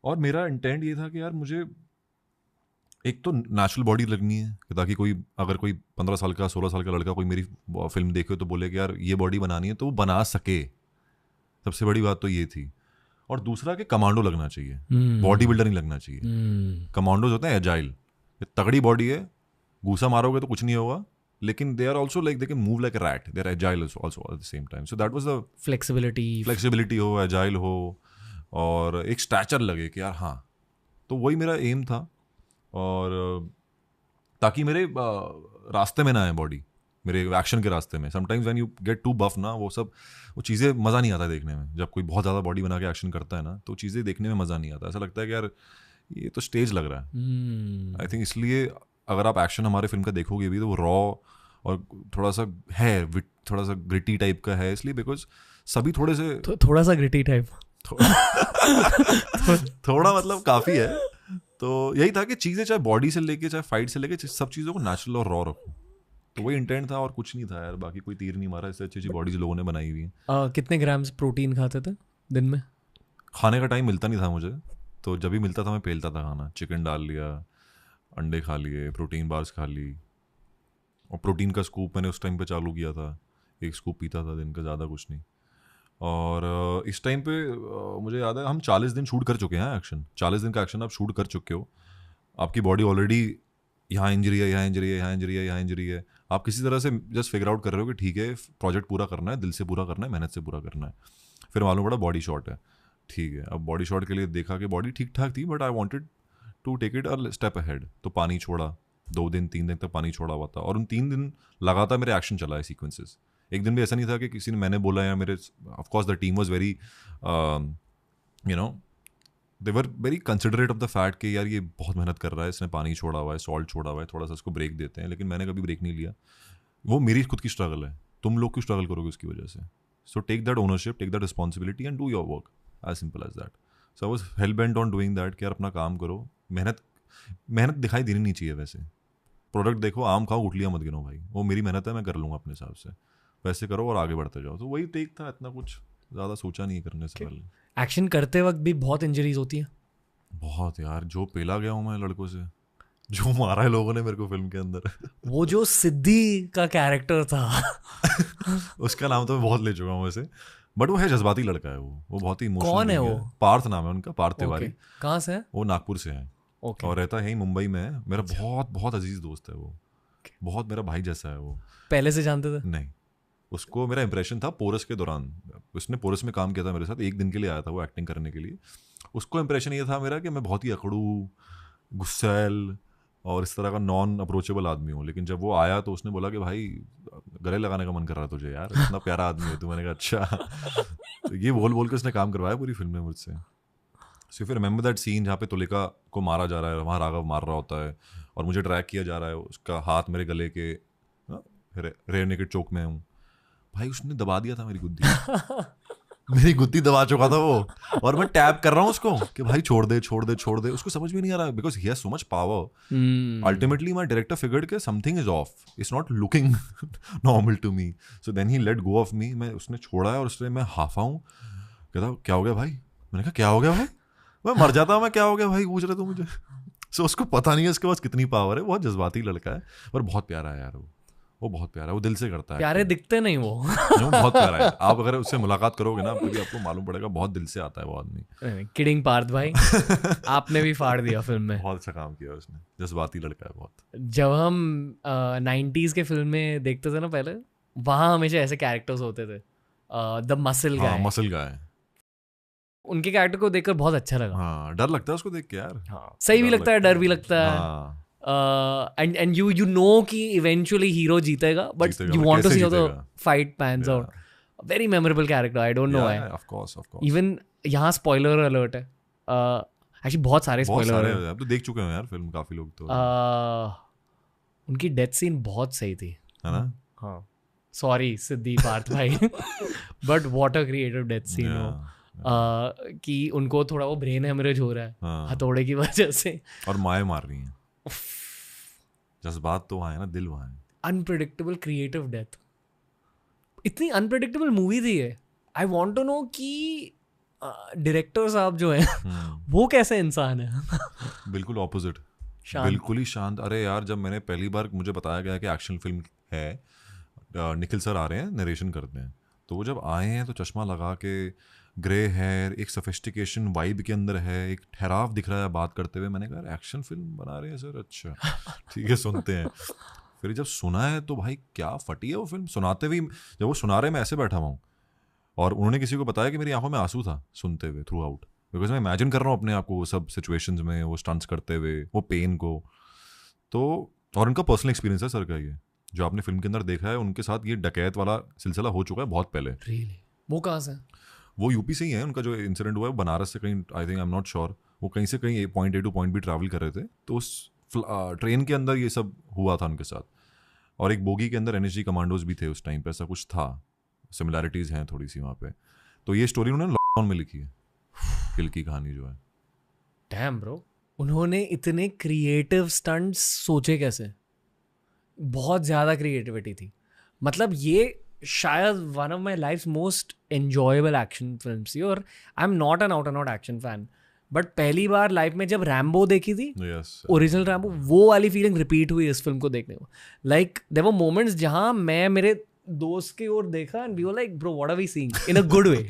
और मेरा इंटेंट ये था कि यार मुझे एक तो नेचुरल बॉडी लगनी है कि ताकि अगर कोई 15 साल का 16 साल का लड़का कोई मेरी फिल्म देखे तो बोले कि यार ये बॉडी बनानी है, तो वो बना सके. सबसे बड़ी बात तो ये थी. और दूसरा कि कमांडो लगना चाहिए, बॉडी बिल्डर नहीं लगना चाहिए. कमांडोज होते हैं एजाइल, तगड़ी बॉडी है, घूसा मारोगे तो कुछ नहीं होगा, लेकिन they are also like they can move like a rat, they are agile also at the same time. So that was the flexibility हो, एजाइल हो, और एक स्टैचर लगे कि यार हाँ. तो वही मेरा एम था. और ताकि मेरे रास्ते में ना आए बॉडी, मेरे एक्शन के रास्ते में. Sometimes when you get too buff ना, वो चीज़ें मज़ा नहीं आता देखने में. जब कोई बहुत ज़्यादा बॉडी बना के एक्शन करता है ना, तो चीज़ें देखने में मज़ा नहीं आता. ऐसा लगता है कि यार ये तो स्टेज लग रहा है. आई थिंक इसलिए अगर आप एक्शन हमारे फिल्म का देखोगे भी तो वो रॉ और थोड़ा सा है, थोड़ा सा ग्रिटी टाइप का है. इसलिए बिकॉज सभी थोड़ा सा ग्रिटी टाइप थोड़ा मतलब काफ़ी है. तो यही था कि चीज़ें चाहे बॉडी से लेके चाहे फाइट से लेके सब चीज़ों को नेचुरल और रॉ रखो. तो वही इंटेंट था और कुछ नहीं था यार. बाकी कोई तीर नहीं मारा. इससे अच्छी बॉडीज लोगों ने बनाई हुई है. कितने ग्राम्स प्रोटीन खाते थे दिन में? खाने का टाइम मिलता नहीं था मुझे, तो जब भी मिलता था मैं पेलता था खाना. चिकन डाल लिया, अंडे खा लिए, प्रोटीन बार्स खा ली. और प्रोटीन का स्कूप मैंने उस टाइम पे चालू किया था. 1 स्कूप पीता था दिन का, ज़्यादा कुछ नहीं. और इस टाइम पे मुझे याद है हम 40 दिन शूट कर चुके हैं एक्शन। 40 दिन का एक्शन आप शूट कर चुके हो, आपकी बॉडी ऑलरेडी यहाँ इंजरी है, यहाँ इंजरी है, यहाँ इंजरी है, यहाँ इंजरी है, आप किसी तरह से जस्ट फिगर आउट कर रहे हो कि ठीक है प्रोजेक्ट पूरा करना है, दिल से पूरा करना है, मेहनत से पूरा करना है। फिर मालूम पड़ा बॉडी शॉट है, ठीक है। अब बॉडी शॉट के लिए देखा कि बॉडी ठीक ठाक थी, but I wanted to take it a step ahead. तो पानी छोड़ा, 2 दिन 3 दिन तक पानी छोड़ा हुआ था, और उन 3 दिन लगातार मेरे एक्शन चला है, सीक्वेंसेस। एक दिन भी ऐसा नहीं था कि किसी ने मैंने बोला या मेरे, of course the team was very you know they were very considerate of the fact कि यार ये बहुत मेहनत कर रहा है, इसने पानी छोड़ा हुआ है, सॉल्ट छोड़ा हुआ है, थोड़ा सा इसको ब्रेक देते हैं। लेकिन मैंने कभी ब्रेक नहीं लिया। वो मेरी खुद की स्ट्रगल है, तुम लोग क्यों स्ट्रगल करोगे उसकी वजह से? So take that ownership, take that responsibility and do your work, as simple as that. So I was hell bent on doing that कि यार अपना काम करो, मेहनत दिखाई देनी नहीं चाहिए। वैसे प्रोडक्ट देखो, आम खाओ, गुठलियाँ मत गिनो भाई, वो मेरी मेहनत है, मैं कर लूँगा अपने हिसाब से, वैसे करो और आगे बढ़ते जाओ। तो वही टेक था, इतना कुछ ज़्यादा सोचा नहीं करने से पहले। एक्शन करते वक्त भी बहुत इंजरीज होती हैं। बहुत यार, जो पेला गया हूँ मैं लड़कों से, जो मारा है लोगों ने मेरे को फिल्म के अंदर। वो जो सिद्धि का कैरेक्टर था उसका नाम तो मैं बहुत ले चुका हूँ वैसे, बट वो है जज्बाती लड़का है, वो बहुत ही इमोशनल। कौन है वो? पार्थ नाम है उनका, पार्थ तिवारी। कहाँ से है? वो नागपुर से है, और रहता है मुंबई में है। मेरा बहुत बहुत अजीज दोस्त है वो, बहुत मेरा भाई जैसा है वो। पहले से जानते थे? नहीं, उसको मेरा इंप्रेशन था पोरस के दौरान, उसने पोरस में काम किया था मेरे साथ, 1 दिन के लिए आया था वो एक्टिंग करने के लिए। उसको इंप्रेशन ये था मेरा कि मैं बहुत ही अकड़ू, गुस्सैल और इस तरह का नॉन अप्रोचेबल आदमी हूँ। लेकिन जब वो आया तो उसने बोला कि भाई गले लगाने का मन कर रहा है तुझे यार, इतना प्यारा आदमी है तू। मैंने कहा अच्छा। तो ये बोल बोल के उसने काम करवाया पूरी फिल्म में मुझसे। सो फिर रिमेंबर दैट सीन जहाँ पे तुलिका को मारा जा रहा है, वहाँ राघव मार रहा होता है और मुझे ड्रैग किया जा रहा है, उसका हाथ मेरे गले के रेयर नेकेड चोक में हूँ भाई, उसने दबा दिया था मेरी गुद्दी। मेरी गुद्दी दबा चुका था वो, और मैं टैप कर रहा हूँ उसको कि भाई छोड़ दे छोड़ दे छोड़ दे। उसको समझ में नहीं आ रहा, because he has so much power. Ultimately my director figured के something is off, it's not looking normal to me. So then he let go of me. मैं उसने छोड़ा है और उसने मैं हाफा हूँ, कहता क्या हो गया भाई? मैंने कहा क्या हो गया भाई? मैं मर जाता हूँ मैं, क्या हो गया भाई पूछ रहे तो मुझे। सो उसको पता नहीं है उसके पास कितनी पावर है। बहुत जज्बाती लड़का है पर बहुत प्यारा है यार वो बहुत प्यारा है, वो दिल से करता है। प्यारे दिखते नहीं वो बहुत प्यारा है। आप अगर उससे मुलाकात करोगे ना कभी, आपको मालूम पड़ेगा बहुत दिल से आता है वो आदमी। किडिंग पार्थ भाई, आपने भी फाड़ दिया फिल्म में। बहुत अच्छा काम किया उसने, जज्बाती लड़का है बहुत। जब हम 90s के फिल्म में देखते थे ना पहले, वहाँ हमेशा ऐसे कैरेक्टर्स होते थे, द मसल गाय। मसल गाय, उनके कैरेक्टर को देखकर बहुत अच्छा लगा। हाँ, डर लगता है उसको देख के यार। हाँ, सही भी लगता है, डर भी लगता है। and you know कि eventually hero जीतेगा, but you want to see how the fight pans out. Very memorable character, I don't know why. Of course. Even यहाँ spoiler alert है, actually बहुत सारे spoiler है। अब तो देख चुके हैं यार फिल्म काफी लोग तो। उनकी डेथ सीन बहुत सही थी, है ना? हाँ, सॉरी सिद्धि पार्थ भाई, but what a creative death scene हो। कि उनको थोड़ा वो ब्रेन हेमरेज हो रहा है हथौड़े की वजह से, और माए मार रही हैं। जज्बात तो वहाँ है ना, दिल वहाँ है। अनप्रेडिक्टेबल क्रिएटिव डेथ, इतनी अनप्रेडिक्टेबल मूवी थी ये। आई वांट टू नो कि डायरेक्टर साहब जो हैं वो कैसे इंसान है। बिल्कुल ऑपोजिट, बिल्कुल ही शांत। अरे यार, जब मैंने पहली बार मुझे बताया गया कि एक्शन फिल्म है, निखिल सर आ रहे हैं, नरेशन करते हैं, तो वो जब आए हैं तो चश्मा लगा के, ग्रे हेयर, एक सोफिस्टिकेशन वाइब के अंदर है, एक ठहराव दिख रहा है बात करते हुए। मैंने कहा एक्शन फिल्म बना रहे हैं सर, अच्छा ठीक है सुनते हैं। फिर जब सुना है तो भाई क्या फटी है वो फिल्म। सुनाते हुए, जब वो सुना रहे मैं ऐसे बैठा हुआ हूँ, और उन्होंने किसी को बताया कि मेरी आंखों में आंसू था सुनते हुए थ्रू आउट, बिकॉज मैं इमेजिन कर रहा हूँ अपने आप को वो सब सिचुएशंस में, वो स्टंट्स करते हुए, वो पेन को। तो और उनका पर्सनल एक्सपीरियंस है सर का, ये जो आपने फिल्म के अंदर देखा है, उनके साथ ये डकैत वाला सिलसिला हो चुका है बहुत पहले। वो कहाँ से? वो यूपी से ही है। उनका जो इंसिडेंट हुआ है बनारस से कहीं, I think, I am not sure, वो कहीं से कहीं point A two point B travel कर रहे थे, तो उस ट्रेन के अंदर ये सब हुआ था उनके साथ। और एक बोगी के अंदर NSG कमांडोज भी थे उस टाइम पे, ऐसा कुछ था, सिमिलैरिटीज़ हैं थोड़ी सी वहाँ पे। तो ये स्टोरी उन्होंने लॉकडाउन में लिखी है, किल की कहानी जो है। डैम ब्रो, उन्होंने इतने क्रिएटिव स्टंट्स सोचे कैसे? बहुत ज़्यादा क्रिएटिविटी थी। मतलब ये शायद one of my life most enjoyable action film थी। और आई am not an out action fan, but पहली बार लाइफ में जब रैम्बो देखी थी, ओरिजिनल रैम्बो, वो वाली फीलिंग रिपीट हुई इस फिल्म को देखने को। लाइक देयर वर मोमेंट्स जहाँ मैं मेरे दोस्त की ओर देखा and we were like bro what are we seeing in a good way,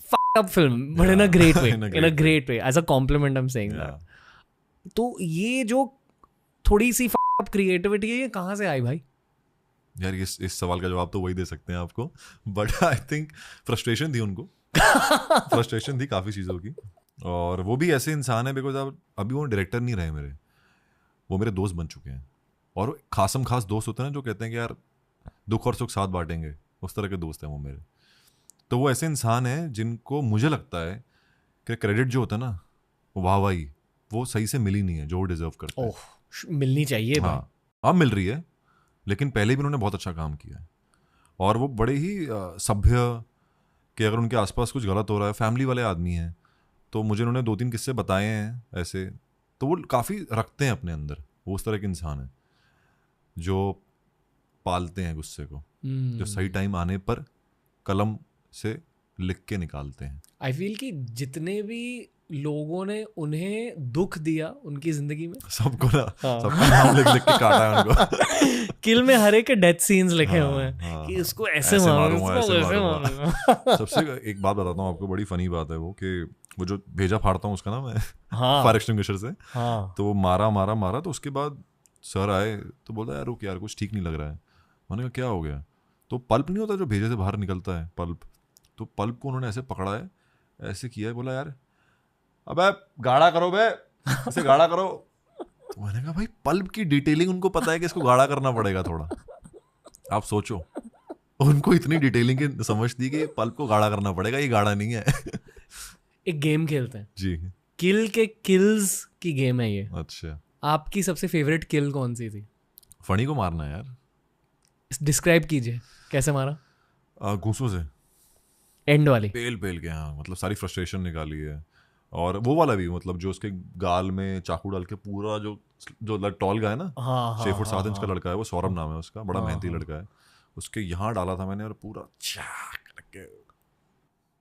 fucked up film but in a great way, in a great way, as a compliment I'm saying that. तो ये जो थोड़ी सी fucked up creativity है, ये कहाँ से आई भाई? यार इस सवाल का जवाब तो वही दे सकते हैं आपको, बट आई थिंक फ्रस्ट्रेशन थी उनको फ्रस्ट्रेशन थी काफ़ी चीज़ों की, और वो भी ऐसे इंसान है बिकॉज अब अभी वो डायरेक्टर नहीं रहे मेरे, वो मेरे दोस्त बन चुके हैं, और खासम खास दोस्त होते हैं ना जो कहते हैं कि यार दुख और सुख साथ बांटेंगे, उस तरह के दोस्त हैं वो मेरे। तो वो ऐसे इंसान हैं जिनको मुझे लगता है कि क्रेडिट जो होता है ना, वाहवाही वो सही से मिली नहीं है जो वो डिजर्व करते हैं। मिलनी चाहिए। हाँ, अब मिल रही है, लेकिन पहले भी उन्होंने बहुत अच्छा काम किया है, और वो बड़े ही सभ्य, कि अगर उनके आसपास कुछ गलत हो रहा है, फैमिली वाले आदमी हैं, तो मुझे उन्होंने 2-3 किस्से बताए हैं ऐसे, तो वो काफ़ी रखते हैं अपने अंदर, वो उस तरह के इंसान है जो पालते हैं गुस्से को, जो सही टाइम आने पर कलम से लिख के निकालते हैं। आई फील कि जितने भी लोगों ने उन्हें दुख दिया उनकी जिंदगी में, सबको ना सबका नाम लिख लिख के काटा है उनको। किल में हर एक के डेथ सीन्स लिखे हुए हैं कि इसको ऐसे मारूंगा, ऐसे मारूंगा। सबसे एक बात बताता हूँ आपको, बड़ी फनी बात है वो, कि वो जो भेजा फाड़ता हूँ उसका ना मैं फायर एक्सटिंग्विशर से, तो वो मारा, तो उसके बाद सर आए तो बोलता यार रुक यार कुछ ठीक नहीं लग रहा है। मैंने कहा क्या हो गया? तो पल्प नहीं होता जो भेजे से बाहर निकलता है, पल्प, तो पल्प को उन्होंने ऐसे पकड़ा है, ऐसे किया है, बोला यार अबे गाढ़ा करो बे, इसे गाढ़ा करो। तो मैंने कहा भाई पल्प की डिटेलिंग उनको पता है कि इसको गाढ़ा करना पड़ेगा थोड़ा, आप सोचो, उनको इतनी डिटेलिंग की समझ थी कि पल्प को गाढ़ा करना पड़ेगा, ये गाढ़ा नहीं है। एक गेम खेलते हैं जी, किल के किल्स की गेम है ये। अच्छा, आपकी सबसे फेवरेट किल कौन सी थी? फनी को मारना है यार। डिस्क्राइब कीजिए कैसे मारा? घूंसों से, एंड वाली पेल के, हाँ, मतलब सारी फ्रस्ट्रेशन निकाली है। और वो वाला भी, मतलब जो उसके गाल में चाकू डाल के पूरा जो टॉल गाय ना, 6 फुट 7 इंच का लड़का है वो, सौरभ नाम है उसका, बड़ा मेहनती लड़का है, उसके यहाँ डाला था मैंने, और पूरा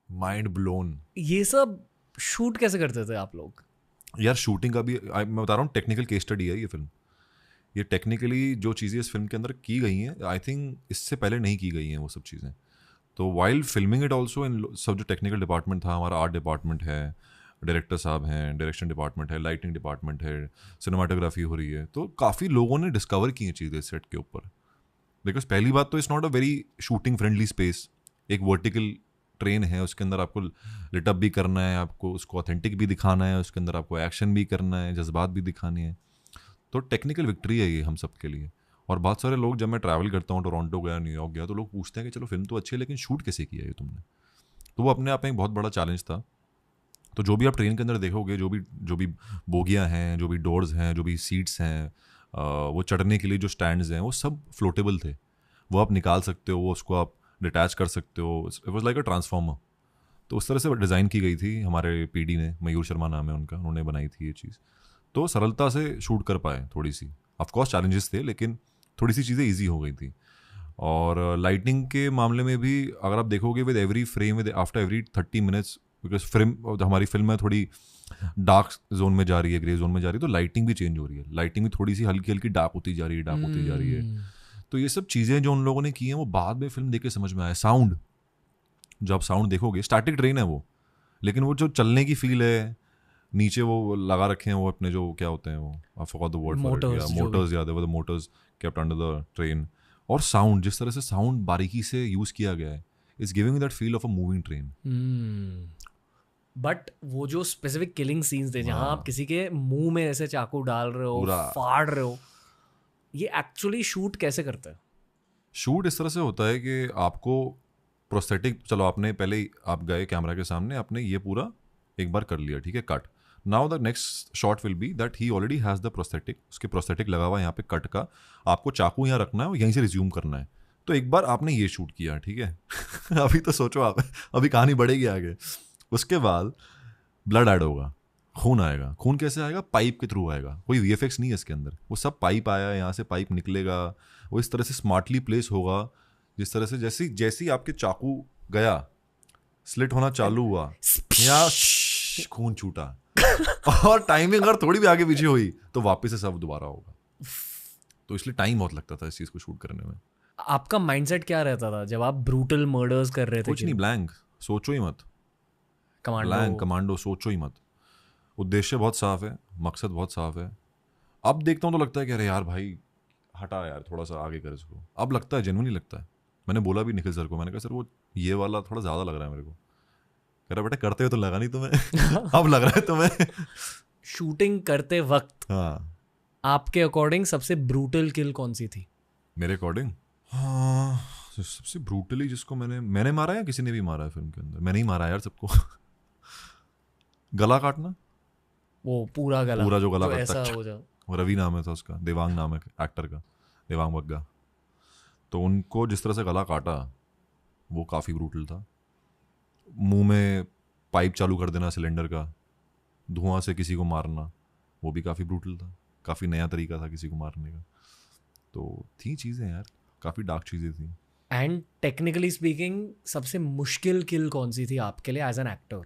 माइंड ब्लोन। ये सब शूट कैसे करते थे आप लोग? यार शूटिंग का भी मैं बता रहा हूँ, टेक्निकल केस स्टडी है ये फिल्म। ये टेक्निकली जो चीज़ें इस फिल्म के अंदर की गई हैं, आई थिंक इससे पहले नहीं की गई हैं वो सब चीज़ें। तो वाइल फिल्मिंग इट ऑल्सो, इन सब जो टेक्निकल डिपार्टमेंट था, हमारा आर्ट डिपार्टमेंट है, डायरेक्टर साहब हैं, डायरेक्शन डिपार्टमेंट है, लाइटिंग डिपार्टमेंट है, सिनेमाटोग्राफी हो रही है, तो काफ़ी लोगों ने डिस्कवर की हैं चीज़ें सेट के ऊपर। बिकॉज पहली बात तो it's not a very shooting friendly space. एक वर्टिकल ट्रेन है, उसके अंदर आपको लिटअप भी करना है, आपको उसको ऑथेंटिक भी दिखाना है, उसके अंदर आपको एक्शन भी करना है, जज्बात भी दिखाने हैं। तो टेक्निकल विक्ट्री है ये हम सब के लिए। और बहुत सारे लोग, जब मैं ट्रैवल करता हूँ, टोरंटो गया, न्यूयॉर्क गया, तो लोग पूछते हैं कि चलो फिल्म तो अच्छी है लेकिन शूट कैसे किया ये तुमने? तो वो अपने आप में एक बहुत बड़ा चैलेंज था। तो जो भी आप ट्रेन के अंदर देखोगे, जो भी बोगियाँ हैं, जो भी डोर्स हैं, जो भी सीट्स हैं, वो चढ़ने के लिए जो स्टैंड्स हैं, वो सब फ्लोटेबल थे। वो आप निकाल सकते हो, वो उसको आप डिटैच कर सकते हो। It was like a transformer. तो उस तरह से डिज़ाइन की गई थी हमारे पीडी ने, मयूर शर्मा नाम है उनका, उन्होंने बनाई थी ये चीज़। तो सरलता से शूट कर पाए थोड़ी सी। ऑफकोर्स चैलेंजेस थे, लेकिन थोड़ी सी चीज़ें ईजी हो गई थी। और लाइटिंग के मामले में भी अगर आप देखोगे, with every frame, with after every 30 minutes, because हमारी फिल्म में थोड़ी डार्क जोन में जा रही है, ग्रे जोन में जा रही है, तो लाइटिंग भी चेंज हो रही है। लाइटिंग भी थोड़ी सी हल्की हल्की डार्क होती जा रही है, तो ये सब चीज़ें जो उन लोगों ने की हैं, वो बाद में फिल्म देख के समझ में आया। साउंड, जब साउंड देखोगे, स्टैटिक ट्रेन है वो, लेकिन वो जो चलने की फील है, नीचे वो लगा रखे हैं वो अपने जो क्या होते हैं वो, I forgot the word for it, Motors, याद है वो, the Motors kept under the train. और साउंड, जिस तरह से साउंड बारीकी से यूज़ किया गया है, is giving that feel of a moving train. But वो जो स्पेसिफिक किलिंग सीन्स थे, जहाँ आप किसी के मुंह में ऐसे चाकू डाल रहे हो, फाड़ रहे हो, ये एक्चुअली शूट कैसे करते हैं? शूट इस तरह से होता है कि आपको प्रोस्थेटिक, चलो आपने पहले आप गए कैमरा के सामने, आपने ये पूरा एक बार कर लिया, ठीक है, cut. Now the next shot will be that he already has the prosthetic, उसके प्रोस्थेटिक लगा हुआ है यहाँ पे कट का, आपको चाकू यहाँ रखना है और यहीं से रिज्यूम करना है। तो एक बार आपने ये शूट किया, ठीक है। अभी तो सोचो आप, अभी कहानी बढ़ेगी आगे। उसके बाद ब्लड ऐड होगा, खून आएगा। खून कैसे आएगा? पाइप के थ्रू आएगा, कोई VFX नहीं है इसके अंदर, वो सब पाइप आया, यहाँ से पाइप निकलेगा, वो इस तरह से स्मार्टली प्लेस होगा, जिस तरह से जैसी आपके चाकू गया, स्लिट होना चालू हुआ, यहाँ खून छूटा, और टाइमिंग अगर थोड़ी भी आगे पीछे हुई तो वापस से सब दोबारा होगा। तो इसलिए टाइम बहुत लगता था इस चीज़ को शूट करने में। आपका माइंडसेट क्या रहता था जब आप ब्रूटल मर्डर्स कर रहे थे? कुछ नहीं, ब्लैंक, सोचो ही मत, ब्लैंक कमांडो, सोचो ही मत। उद्देश्य बहुत साफ है, मकसद बहुत साफ है। अब देखता हूँ तो लगता है कि अरे यार भाई हटा यार, थोड़ा सा आगे कर इसको। अब लगता है, जेन्युइनली लगता है। मैंने बोला भी निखिल सर को, मैंने कहा सर वो ये वाला थोड़ा ज़्यादा लग रहा है मेरे को। कह रहा बेटा करते हुए तो लगा नहीं तुम्हें अब लग रहा है तुम्हें। शूटिंग करते वक्त हाँ, आपके अकॉर्डिंग सबसे ब्रूटल किल कौन सी थी? मेरे अकॉर्डिंग हाँ, सबसे ब्रूटली जिसको मैंने मारा या किसी ने भी मारा है फिल्म के अंदर? मैंने ही मारा यार सबको। गला काटना, वो पूरा गला, पूरा जो गला तो काटता ऐसा है। हो जाओ। वो रवि नाम है था उसका, देवांग नाम है एक्टर का, देवांग बग्गा। तो उनको जिस तरह से गला काटा वो काफ़ी ब्रूटल था। मुंह में पाइप चालू कर देना सिलेंडर का, धुआं से किसी को मारना, वो भी काफ़ी ब्रूटल था। काफ़ी नया तरीका था किसी को मारने का। तो थी चीज़ें यार, काफ़ी डार्क चीज़ें थी। एंड टेक्निकली स्पीकिंग सबसे मुश्किल किल कौन सी थी आपके लिए as an actor?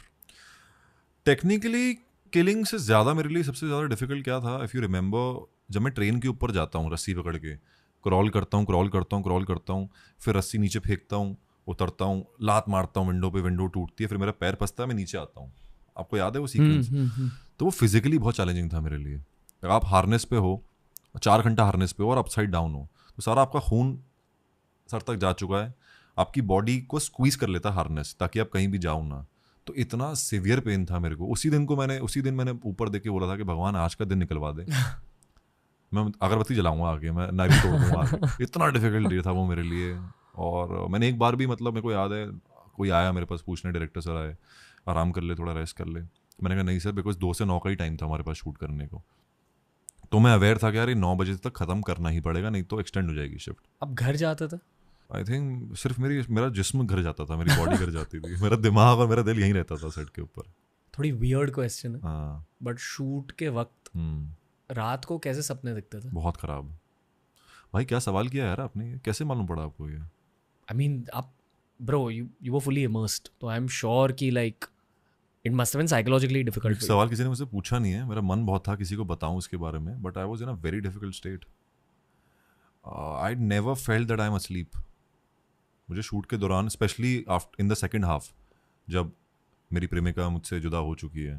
Technically killing से ज़्यादा मेरे लिए सबसे ज़्यादा डिफिकल्ट क्या था, इफ़ यू रिमेंबर, जब मैं ट्रेन के ऊपर जाता हूँ रस्सी पकड़ के, क्रॉल करता हूँ, फिर रस्सी नीचे फेंकता हूँ, उतरता हूँ, लात मारता हूँ विंडो पे, विंडो टूटती है, फिर मेरा पैर फंसता है, मैं नीचे आता हूँ। आपको याद है वो सीक्वेंस? तो वो फिजिकली बहुत चैलेंजिंग था मेरे लिए। आप हार्नेस पे हो, 4 घंटा हार्नेस पे हो और अपसाइड डाउन हो, तो सारा आपका खून सर तक जा चुका है, आपकी बॉडी को स्क्वीज कर लेता हार्नेस ताकि आप कहीं भी जाओ ना। तो इतना सिवियर पेन था मेरे को। उसी दिन मैंने ऊपर देख के बोला था कि भगवान आज का दिन निकलवा दे, मैं अगरबत्ती जलाऊंगा आगे, मैं नारियल तोड़ दूंगा आगे। इतना डिफिकल्ट डे था वो मेरे लिए। और मैंने एक बार भी, मतलब मेरे को याद है, कोई आया मेरे पास पूछने, डायरेक्टर सर आए, आराम कर ले, थोड़ा रेस्ट कर ले। मैंने कहा नहीं सर, बिकॉज 2 से 9 का ही टाइम था हमारे पास शूट करने को। तो मैं अवेयर था कि यार 9 बजे तक ख़त्म करना ही पड़ेगा, नहीं तो एक्सटेंड हो जाएगी शिफ्ट। अब घर जाते थे? आई थिंक सिर्फ मेरा जिस्म घर जाता था, मेरी बॉडी घर जाती थी, मेरा दिमाग और मेरा दिल यहीं रहता था सेट के ऊपर। थोड़ी वियर्ड क्वेश्चन है, हाँ, बट शूट के वक्त रात को कैसे सपने दिखते थे? बहुत ख़राब। भाई क्या सवाल किया यार आपने, कैसे मालूम पड़ा आपको ये? आई मीन आप bro you were fully immersed, तो आई एम श्योर कि like it must have been psychologically difficult. सवाल किसी ने मुझसे पूछा नहीं है, मेरा मन बहुत था किसी को बताऊं इसके बारे में, but I was in a very difficult state. I never felt that I M asleep. मुझे शूट के दौरान, specially in the second half, जब मेरी प्रेमिका मुझसे जुदा हो चुकी है,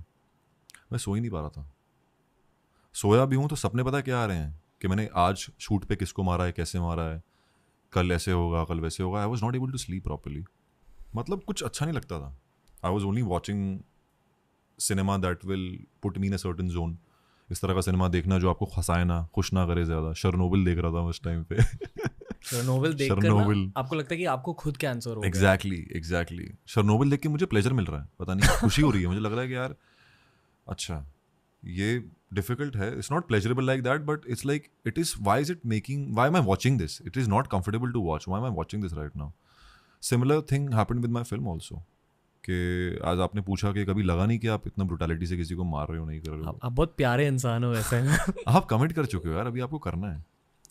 मैं सो ही नहीं पा रहा था। सोया भी हूँ तो सपने पता क्या आ रहे हैं कि मैंने आज शूट पे किसको मारा है, कैसे मारा है, कल ऐसे होगा, कल वैसे होगा। I was not able to sleep properly. मतलब कुछ अच्छा नहीं लगता था। I was only watching cinema that will put me in a certain zone. इस तरह का सिनेमा देखना जो आपको हंसाए ना, खुश ना करे ज़्यादा। शर्नोबिल देख रहा था उस टाइम पे। शर्नोबिल देखकर ना आपको लगता है कि आपको खुद कैंसर हो गया। एग्जैक्टली। शर्नोबिल देख के मुझे प्लेजर मिल रहा है, पता नहीं खुशी हो रही है। मुझे लग रहा है कि यार अच्छा ये डिफिकल्ट है, it's not pleasurable like that, but it's like it is, why is it making, why am I watching this, it is not comfortable to watch, why am I watching this right now. Similar thing happened with my film also, कि आज आपने पूछा कि कभी लगा नहीं कि आप इतना ब्रुटैलिटी से किसी को मार रहे हो, नहीं कर रहे हो। आप बहुत प्यारे इंसान हो वैसे। आप कमिट कर चुके हो यार, अभी आपको करना है।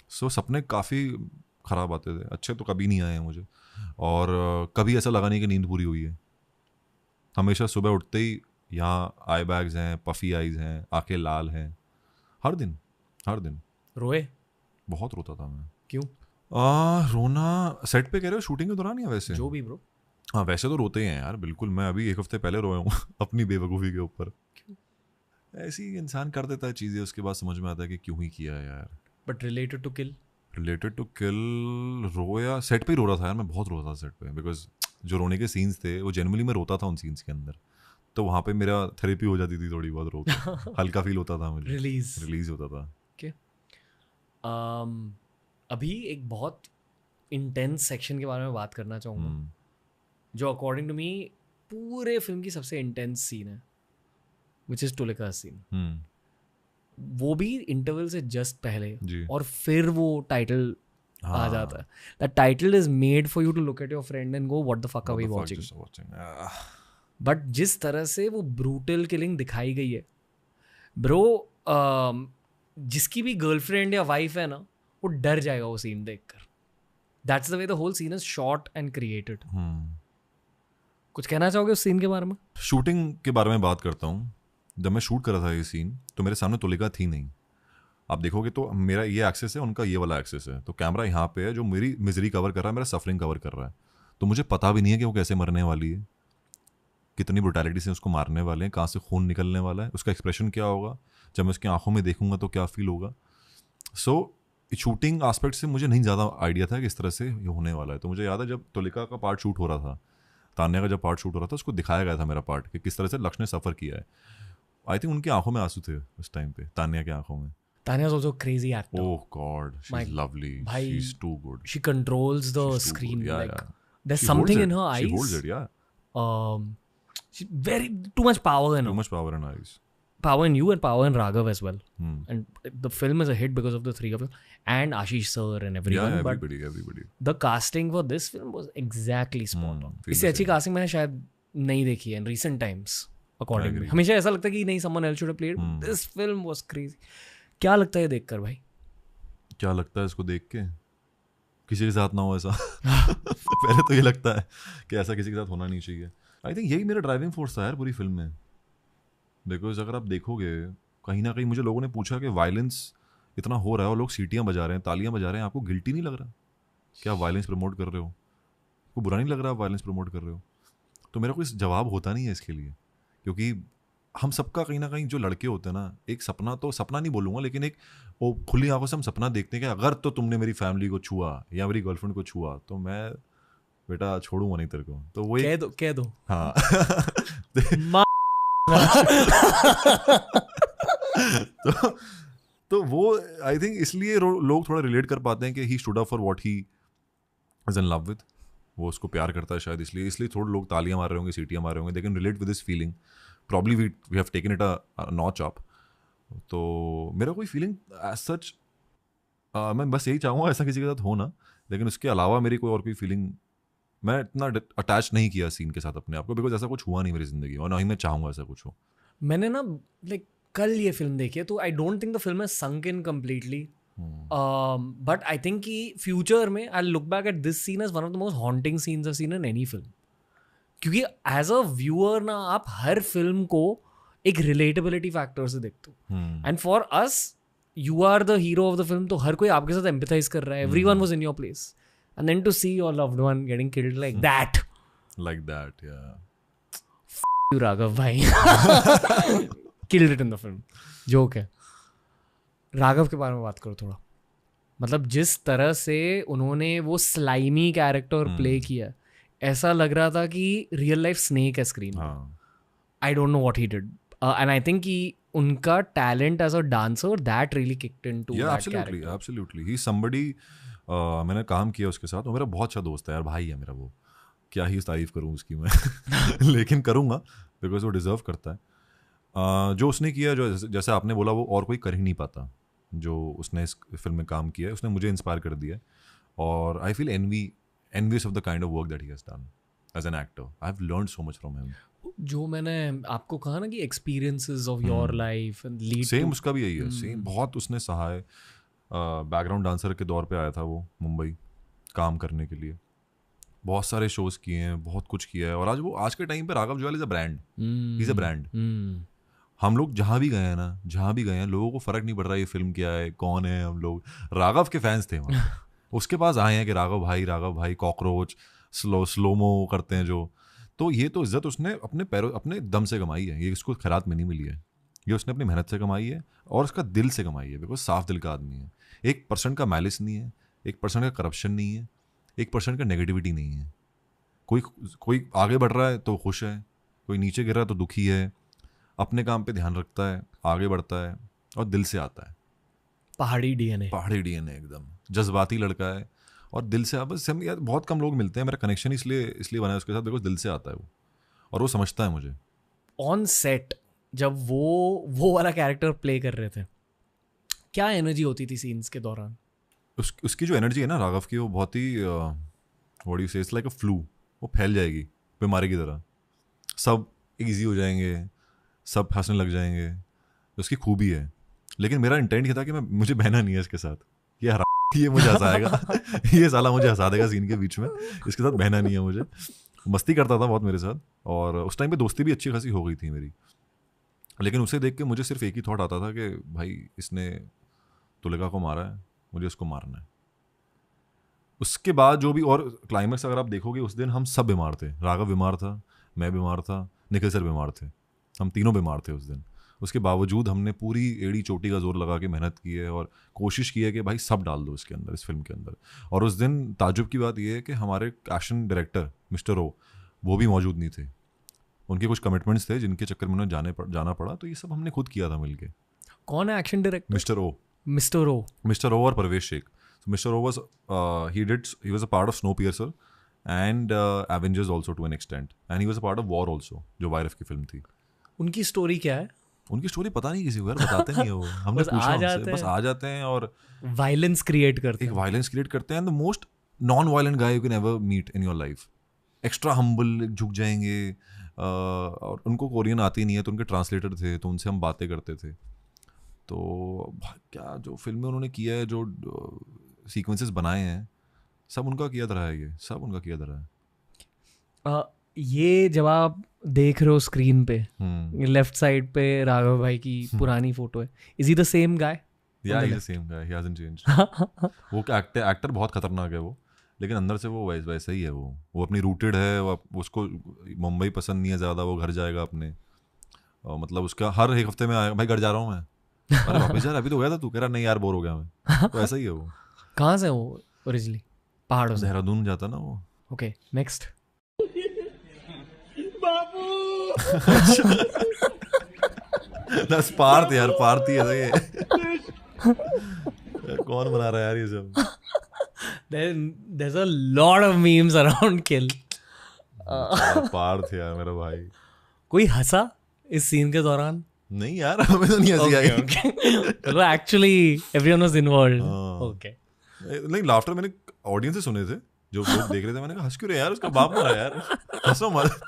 सो सपने काफ़ी ख़राब आते थे, अच्छे तो कभी नहीं आए हैं मुझे। और कभी ऐसा लगा नहीं कि नींद पूरी हुई है। हमेशा सुबह उठते ही यहाँ आई बैग्स हैं, पफी आइज हैं, आंखें लाल हैं, हर दिन। रोए? बहुत रोता था मैं। क्यों? रोना सेट पे कह रहे हो, शूटिंग के दौरान या वैसे? जो भी ब्रो। हाँ वैसे तो रोते ही हैं यार, बिल्कुल। मैं अभी 1 हफ्ते पहले रोया हूँ अपनी बेवकूफ़ी के ऊपर। ऐसे ही इंसान कर देता है चीज़ें, उसके बाद समझ में आता है कि क्यों ही किया है यार। बट रिलेटेड टू किल रोया, सेट पे ही रो रहा था यार मैं, बहुत रोता था सेट पे, बिकॉज जो रोने के सीन्स थे वो जेन्युइनली मैं रोता था उन सीन्स के अंदर। तो वहाँ पे मेरा थेरेपी हो जाती थी थोड़ी बहुत, रो के हल्का फील होता था मुझे, रिलीज होता था। अभी एक बहुत इंटेंस सेक्शन के बारे में बात करना चाहूँगा, जो अकॉर्डिंग टू मी पूरे फिल्म की सबसे इंटेंस सीन है, विच इज टुलिका सीन। वो भी इंटरवल से जस्ट पहले, और फिर वो टाइटल आ जाता है। That title is made for you to look at your friend and go what the fuck are we watching. But जिस तरह से वो ब्रूटल किलिंग दिखाई गई है ब्रो, जिसकी भी गर्लफ्रेंड या वाइफ है ना, वो डर जाएगा वो सीन देखकर। That's the way the whole scene is shot and created. कुछ कहना चाहोगे उस सीन के बारे में? शूटिंग के बारे में बात करता हूँ। जब मैं शूट कर रहा था ये सीन, तो मेरे सामने तुलिका थी नहीं। आप देखोगे तो मेरा ये एक्सेस है, उनका ये वाला एक्सेस है, तो कैमरा यहाँ पे है जो मेरी मिजरी कवर कर रहा है, मेरा सफरिंग कवर कर रहा है, तो मुझे पता भी नहीं है कि वो कैसे मरने वाली है, कितनी ब्रुटैलिटी से उसको मारने वाले हैं, कहाँ से खून निकलने वाला है, उसका एक्सप्रेशन क्या होगा, जब मैं उसकी आंखों में देखूंगा तो क्या फील होगा. सो शूटिंग एस्पेक्ट से मुझे नहीं ज़्यादा आइडिया था कि इस तरह से ये होने वाला है. तो मुझे याद है जब तुलिका का पार्ट शूट हो रहा था, तान्या का जब पार्ट शूट हो रहा था, उसको दिखाया गया था मेरा पार्ट कि किस तरह से लक्ष्य ने सफ़र किया है. आई थिंक उनकी आंखों में आंसू थे उस टाइम पे, तान्या की आंखों में. Tanya is also a crazy actor. Oh God, she's lovely. Bhai, she's too good. She controls the She's too screen. good. Yeah, like, yeah. there's She something holds in it. her eyes. She holds it, yeah. She's too much power in her. Too much power in her eyes. Power in you and power in Raghav as well. Hmm. And the film is a hit because of the three of them and Ashish sir and everyone. Yeah, everybody. But the casting for this film was exactly spot on. feel इससे the अच्छी same. casting मैंने शायद नहीं देखी है in recent times. I Accordingly, agree. हमेशा ऐसा लगता है कि नहीं, someone else should have played. This film was crazy. क्या लगता है देखकर भाई? क्या लगता है इसको देख के? किसी के साथ ना हो ऐसा. पहले तो ये लगता है कि ऐसा किसी के साथ होना नहीं चाहिए. आई थिंक यही मेरा ड्राइविंग फोर्स था यार पूरी फिल्म में. बिकॉज अगर आप देखोगे कहीं ना कहीं मुझे लोगों ने पूछा कि वायलेंस इतना हो रहा है और लोग सीटियाँ बजा रहे हैं, तालियां बजा रहे हैं, आपको गिल्टी नहीं लग रहा? क्या वायलेंस प्रमोट कर रहे हो? आपको बुरा नहीं लग रहा आप वायलेंस प्रमोट कर रहे हो? तो मेरा कोई जवाब होता नहीं है इसके लिए, क्योंकि हम सबका कहीं ना कहीं जो लड़के होते हैं ना, एक सपना, तो सपना नहीं बोलूँगा लेकिन एक वो खुली आंखों से हम सपना देखते हैं कि अगर तो तुमने मेरी फैमिली को छुआ या मेरी गर्लफ्रेंड को छुआ तो मैं बेटा छोड़ूंगा नहीं तेरे को. तो वो कह दो. हाँ. तो वो आई थिंक इसलिए लोग थोड़ा रिलेट कर पाते हैं कि he stood up for what he is in love with. वो उसको प्यार करता है शायद, इसलिए थोड़े लोग तालियां मार रहे होंगे, सीटियां मार रहे होंगे. They can relate with this feeling. Probably we have taken it a notch up. तो मेरा कोई फीलिंग एज सच, मैं बस यही चाहूँगा ऐसा किसी के साथ हो ना, लेकिन उसके अलावा मेरी कोई और कोई फीलिंग, मैं इतना अटैच नहीं किया सीन के साथ अपने आप को, बिकॉज ऐसा कुछ हुआ नहीं मेरी जिंदगी में और ना ही मैं चाहूँगा ऐसा कुछ हो. मैंने ना कल ये फिल्म देखी है, तो I don't think the film has sunk in completely. But I think कि फ्यूचर में I look back at this scene as one of the most haunting scenes I seen in any film. क्योंकि as a viewer ना आप हर film को एक relatability factor से देखते हो. And for us you are the hero of the film, तो हर कोई आपके साथ एम्पैथाइज कर रहा है. Everyone was in your place. And then to see your loved one getting killed like that. Yeah. You Raghav bhai. Killed it in the film. Joke है. राघव के बारे में बात करो थोड़ा. मतलब जिस तरह से उन्होंने वो स्लाइमी कैरेक्टर प्ले किया, ऐसा लग रहा था कि रियल लाइफ स्नेक है screen. I don't know what he did. And I think कि उनका talent as a dancer that really kicked into that character. Absolutely. He is somebody, मैंने काम किया उसके साथ, वो मेरा बहुत अच्छा दोस्त है यार, भाई है मेरा. वो क्या ही तारीफ करूँ उसकी मैं लेकिन करूँगा बिकॉज वो डिज़र्व करता है. जो उसने किया, जो जैसे आपने बोला, वो और कोई कर ही नहीं पाता. जो उसने इस फिल्म में काम किया है, उसने मुझे इंस्पायर कर दिया. और I feel envious of the kind of work that he has done as an actor. I have learned so much from him. जो मैंने आपको कहा ना कि experiences of your life lead, same उसका भी यही है. सेम बहुत उसने सहा है. बैकग्राउंड डांसर के दौर पे आया था वो मुंबई काम करने के लिए. बहुत सारे शोज किए हैं, बहुत कुछ किया है. और आज के टाइम पे Raghav Juyal is a brand. He is a brand. हम लोग जहाँ भी गए हैं लोगों को फर्क नहीं पड़ रहा ये फिल्म क्या है, कौन है. हम लोग राघव के फैंस थे वहाँ. उसके पास आए हैं कि राघव भाई कॉकरोच स्लोमो करते हैं जो. तो ये तो इज्जत उसने अपने दम से कमाई है. ये इसको खैरात में नहीं मिली है. ये उसने अपनी मेहनत से कमाई है और उसका दिल से कमाई है. बिकॉज साफ दिल का आदमी है. 1% का मैलिस नहीं है, 1% का करप्शन नहीं है, 1% का नेगेटिविटी नहीं है. कोई आगे बढ़ रहा है तो खुश है, कोई नीचे गिर रहा है तो दुखी है. अपने काम पे ध्यान रखता है, आगे बढ़ता है और दिल से आता है. पहाड़ी डीएनए एकदम जज्बाती लड़का है और दिल से. बस हम यार बहुत कम लोग मिलते हैं. मेरा कनेक्शन इसलिए बना है उसके साथ बिकॉज दिल से आता है वो और वो समझता है मुझे. ऑन सेट जब वो वाला कैरेक्टर प्ले कर रहे थे, क्या एनर्जी होती थी सीन्स के दौरान? उसकी जो एनर्जी है ना राघव की, वो बहुत ही व्हाट यू से, इट्स लाइक अ फ्लू. वो फैल जाएगी बीमारी की तरह. सब इजी हो जाएंगे, सब हंसने लग जाएंगे. उसकी खूबी है. लेकिन मेरा इंटेंट ये था कि मुझे बहना नहीं है इसके साथ. ये मुझे हंसाएगा ये साला मुझे हंसा देगा सीन के बीच में. इसके साथ बहना नहीं है मुझे. मस्ती करता था बहुत मेरे साथ और उस टाइम पे दोस्ती भी अच्छी खासी हो गई थी मेरी. लेकिन उसे देख के मुझे सिर्फ एक ही थॉट आता था कि भाई इसने तुलिका को मारा है, मुझे उसको मारना है। उसके बाद जो भी और क्लाइमैक्स अगर आप देखोगे, उस दिन हम सब बीमार थे। राघव बीमार था, मैं बीमार था, निखिल सर बीमार थे, हम तीनों बीमार थे उस दिन। उसके बावजूद हमने पूरी एड़ी चोटी का जोर लगा के मेहनत की है और कोशिश की है कि भाई सब डाल दो इसके अंदर, इस फिल्म के अंदर। और उस दिन ताजुब की बात यह है कि हमारे एक्शन डायरेक्टर मिस्टर ओ वो भी मौजूद नहीं थे। उनके कुछ कमिटमेंट्स थे जिनके चक्कर में उन्हें जाना पड़ा, तो ये सब हमने खुद किया था मिलके। कौन है एक्शन डायरेक्टर? मिस्टर ओ और परवेश Sheikh. So Mr. O was he was a part of Snowpiercer and Avengers also to an extent, and he was a part of War also, जो YRF की फिल्म थी। उनकी स्टोरी क्या है? उनकी स्टोरी पता नहीं किसी को यार, बताते नहीं है वो। हमने पूछा उनसे, बस आ जाते हैं और वायलेंस क्रिएट करते हैं। एक वायलेंस क्रिएट करते हैं। The most non violent guy you can ever meet in your life. Extra humble, झुक जाएंगे। और उनको कोरियन आती नहीं है, तो उनके ट्रांसलेटर थे, तो उनसे हम बातें करते थे। तो क्या जो फिल्में उन्होंने किया है, जो सीक्वेंसेस बनाए हैं, सब उनका किया रहा है। ये सब उनका किया रहा है। ये जब आप देख रहे हो स्क्रीन पे, लेफ्ट साइड पे राघव भाई की पुरानी फोटो है। Is he the same guy? या he the same guy, he hasn't changed. वो एक्टर बहुत खतरनाक है वो, लेकिन अंदर से वो वैसा ही है। वो अपनी रूटेड है। उसको मुंबई पसंद नहीं है ज़्यादा, वो घर जाएगा अपने। मतलब उसका हर एक हफ्ते में आएगा, भाई घर जा रहा हूँ मैं। अरे वापस यार, अभी तो गया था तू, कह रहा नहीं यार बोर हो गया मैं। तो ऐसा ही है वो। कहाँ से वो ओरिजिनली? पहाड़ों से? देहरादून जाता ना वो। Okay, next. दस पार्थ यार, पार्थी है ये। कौन बना रहा है यार ये सब? There's a lot of memes around kill. Partha यार मेरा भाई। कोई हंसा इस सीन के दौरान? नहीं यार, हमें तो नहीं हंसी आई। चलो, actually everyone was involved. Okay. नहीं, लाफ्टर मैंने ऑडियंस से सुने थे, जो लोग देख रहे थे। मैंने कहा हंस क्यों रहे यार, उसका बाप मरा यार, हंसो मत।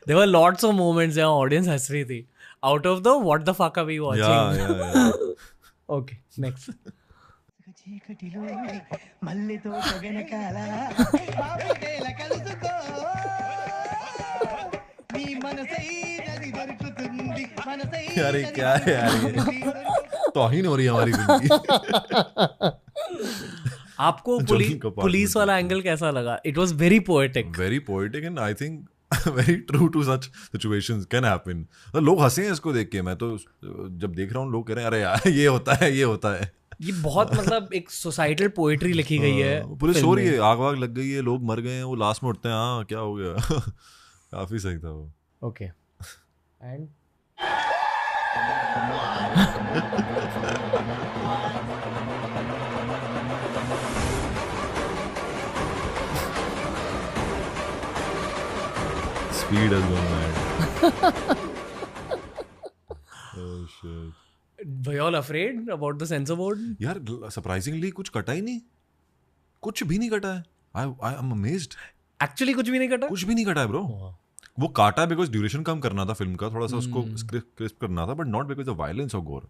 There were lots of moments जहाँ ऑडियंस हंस रही थी। Out of the what the fuck are we watching? Yeah. Okay, next. यार ये क्या है यार, ये तौहीन हो रही है हमारी फिल्म की। आपको पुलिस वाला एंगल कैसा लगा? It was very poetic and I think very true to such situations can happen. लोग हंसे हैं इसको देख के। मैं तो जब देख रहा हूँ लोग कह रहे हैं अरे यार ये होता है। ये बहुत मतलब एक सोसाइटल पोएट्री लिखी गई है। पुलिस हो रही है, आग वाग लग गई है, लोग मर गए हैं, वो लास्ट में उठते हैं, हाँ क्या हो गया। काफी सही था वो। Okay, and Speed has gone mad. Oh shit. Were you all afraid about the censor board? यार सरप्राइजिंगली कुछ कटा ही नहीं, कुछ भी नहीं कटा है। I am amazed. Actually कुछ भी नहीं कटा? कुछ भी नहीं कटा है ब्रो। वो काटा बिकॉज ड्यूरेशन कम करना था फिल्म का, थोड़ा सा उसको क्रिस्प करना था, but not because the violence और गोर।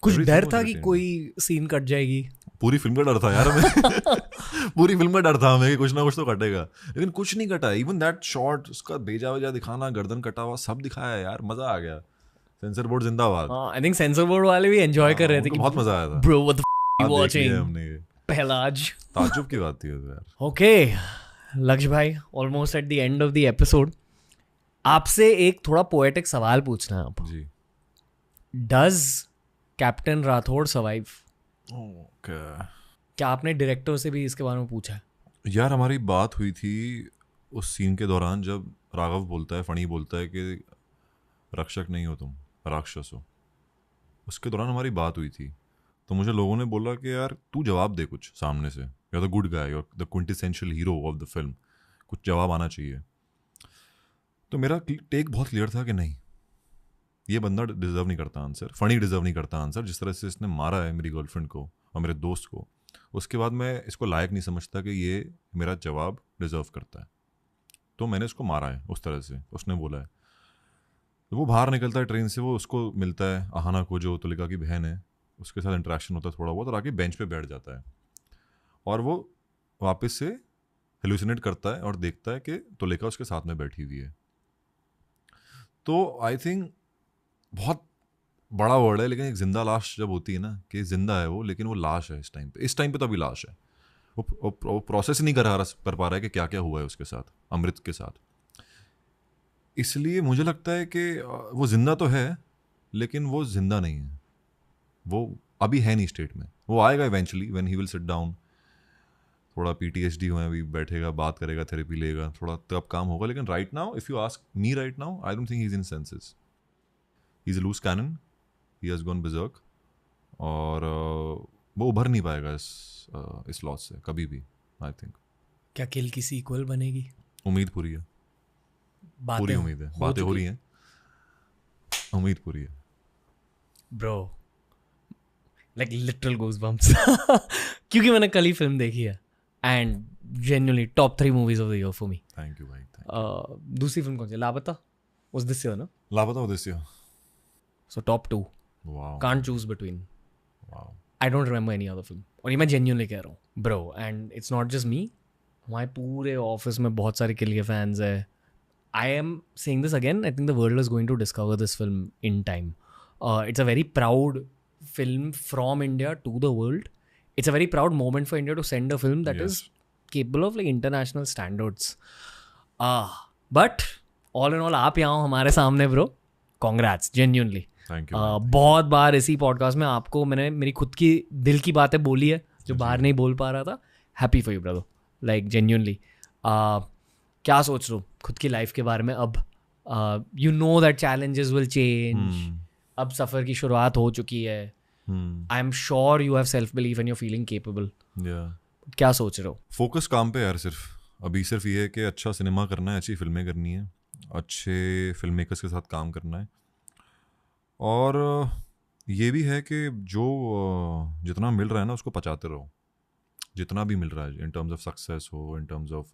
कुछ डर था कि कोई सीन कट जाएगी? पूरी फिल्म का डर था यार हमें। पूरी फिल्म का डर था हमें कि कुछ ना कुछ तो कटेगा, लेकिन कुछ नहीं कटा। इवन दैट शॉट, उसका भेजा वेजा दिखाना, गर्दन कटा हुआ, सब दिखाया यार, मजा आ गया। सेंसर बोर्ड जिंदाबाद। आई थिंक सेंसर बोर्ड वाले भी एंजॉय कर रहे थे कि बहुत मजा आया था। Bro what the f you watching? हमने पहला आज ताज्जुब की बात थी यार। ओके लक्ष्य भाई, almost at the end of the episode. आपसे एक थोड़ा पोएटिक सवाल पूछना है आपको जी। Does captain Rathore survive? Okay. क्या आपने डायरेक्टर से भी इसके बारे में पूछा है? यार हमारी बात हुई थी उस सीन के दौरान जब राघव बोलता है, फणी बोलता है कि रक्षक नहीं हो तुम, राक्षस हो। उसके दौरान हमारी बात हुई थी, तो मुझे लोगों ने बोला कि यार तू जवाब दे कुछ सामने से, you are the good guy, you are the quintessential hero of the film, कुछ जवाब आना चाहिए। तो मेरा टेक बहुत क्लियर था कि नहीं, ये बंदा डिजर्व नहीं करता आंसर, फणी डिजर्व नहीं करता आंसर। जिस तरह से इसने मारा है मेरी गर्लफ्रेंड को और मेरे दोस्त को, उसके बाद मैं इसको लायक नहीं समझता कि ये मेरा जवाब डिजर्व करता है, तो मैंने इसको मारा है उस तरह से। उसने बोला है, तो वो बाहर निकलता है ट्रेन से, वो उसको मिलता है अहाना को, जो तुलिका की बहन है, उसके साथ इंटरेक्शन होता है थोड़ा बहुत, और आके बेंच पे बैठ जाता है और वो वापस से हेलुसिनेट करता है और देखता है कि तुलिका उसके साथ में बैठी हुई है। तो आई थिंक बहुत बड़ा वर्ड है, लेकिन एक जिंदा लाश जब होती है ना, कि जिंदा है वो लेकिन वो लाश है इस टाइम पे तो अभी लाश है। वो प्रोसेस नहीं कर पा रहा है कि क्या क्या हुआ है उसके साथ, अमृत के साथ। इसलिए मुझे लगता है कि वो जिंदा तो है लेकिन वो जिंदा नहीं है, वो अभी है नहीं स्टेट में। वो आएगा eventually when he will sit down, थोड़ा PTSD हुआ है, अभी बैठेगा, बात करेगा, थेरेपी लेगा, थोड़ा तब काम होगा। लेकिन right now if you ask me right now, I don't think he is in senses, he is a loose cannon, he has gone berserk, और वो उभर नहीं पाएगा इस लॉस से कभी भी, आई थिंक। क्या किल की सीक्वल बनेगी? उम्मीद पूरी है, पूरी उम्मीद है, बातें हो रही हैं, उम्मीद पूरी है ब्रो, लाइक लिटरल गूज़बम्प्स क्योंकि मैंने कल ही फिल्म देखी है and genuinely top 3 movies of the year for me. Thank you भाई, थैंक दूसरी फिल्म कौन सी? लापता was this year, no? लापता उद्देश्य, So top 2. Wow, Can't choose between. Wow, I don't remember any other film. और ये मैं genuinely कह रहा हूँ bro, and it's not just me. हमारे पूरे ऑफिस में बहुत सारे किल के फैंस है। I am saying this again, I think the world is going to discover this film in time. It's a very proud film from India to the world. It's a very proud moment for India to send a film that Yes. is capable of like international standards. But all in all, आप यहाँ हो हमारे सामने bro. Congrats, genuinely. Thank you. बहुत बार इसी podcast में आपको मैंने मेरी खुद की दिल की बातें बोली है जो बाहर नहीं बोल पा रहा था। Happy for you brother, like genuinely. क्या सोच रहे हो खुद की लाइफ के बारे में अब? You know that challenges will change, अब सफ़र की शुरुआत हो चुकी है। आई am sure you have self belief and you feeling capable. क्या सोच रहे हो? फोकस काम पे यार, सिर्फ ये है कि अच्छा सिनेमा करना है, अच्छी फिल्में करनी है, अच्छे फिल्म मेकर्स के साथ काम करना है, और ये भी है कि जो जितना मिल रहा है ना उसको पचाते रहो, जितना भी मिल रहा है, इन टर्म्स ऑफ सक्सेस हो, इन टर्म्स ऑफ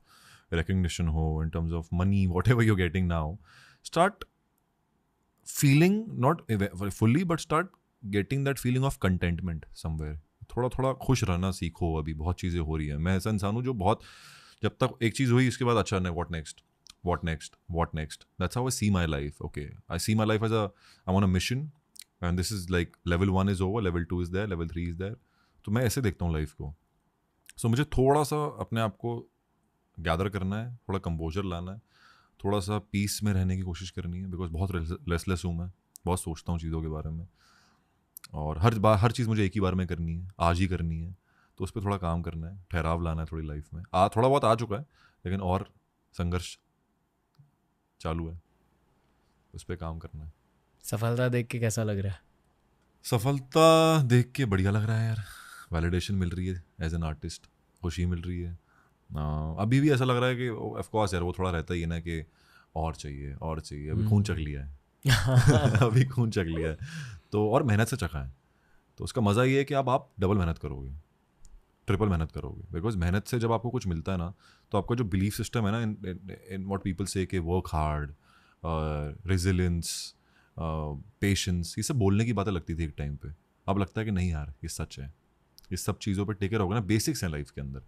रिकग्निशन हो, इन terms of money, what ever you getting now, start feeling not fully but start getting that feeling of contentment somewhere. थोड़ा थोड़ा खुश रहना सीखो। अभी बहुत चीज़ें हो रही हैं, मैं ऐसा इंसान हूँ जो बहुत, जब तक एक चीज़ हुई उसके बाद अच्छा नहीं, what next, that's how I see my life. Okay, I see my life as I'm on a mission and this is like level 1 is over, level 2 is there, level 3 is there. तो मैं ऐसे देखता हूँ life को। सो मुझे थोड़ा सा अपने आप को गैदर करना है, थोड़ा कंपोजर लाना है, थोड़ा सा पीस में रहने की कोशिश करनी है, बिकॉज बहुत रेस्टलेस हूँ मैं, बहुत सोचता हूँ चीज़ों के बारे में, और हर चीज़ मुझे एक ही बार में करनी है, आज ही करनी है। तो उस पर थोड़ा काम करना है, ठहराव लाना है थोड़ी लाइफ में। थोड़ा बहुत आ चुका है लेकिन और संघर्ष चालू है, उस पर काम करना है। सफलता देख के कैसा लग रहा है? सफलता देख के बढ़िया लग रहा है यार, वैलिडेशन मिल रही है एज एन आर्टिस्ट, खुशी मिल रही है। अभी भी ऐसा लग रहा है कि ऑफ कोर्स यार वो थोड़ा रहता ही है ना कि और चाहिए, अभी खून चख लिया है अभी खून चख लिया है तो, और मेहनत से चखा है तो उसका मज़ा ये है कि अब आप डबल मेहनत करोगे, ट्रिपल मेहनत करोगे, बिकॉज मेहनत से जब आपको कुछ मिलता है ना तो आपका जो बिलीफ सिस्टम है ना इन व्हाट पीपल से कि वर्क हार्ड, रेजिलियंस, पेशेंस, ये सब बोलने की बातें लगती थी एक टाइम पे, अब लगता है कि नहीं यार ये सच है। ये सब चीज़ों पे टेके रहोगे ना, बेसिक्स हैं लाइफ के अंदर,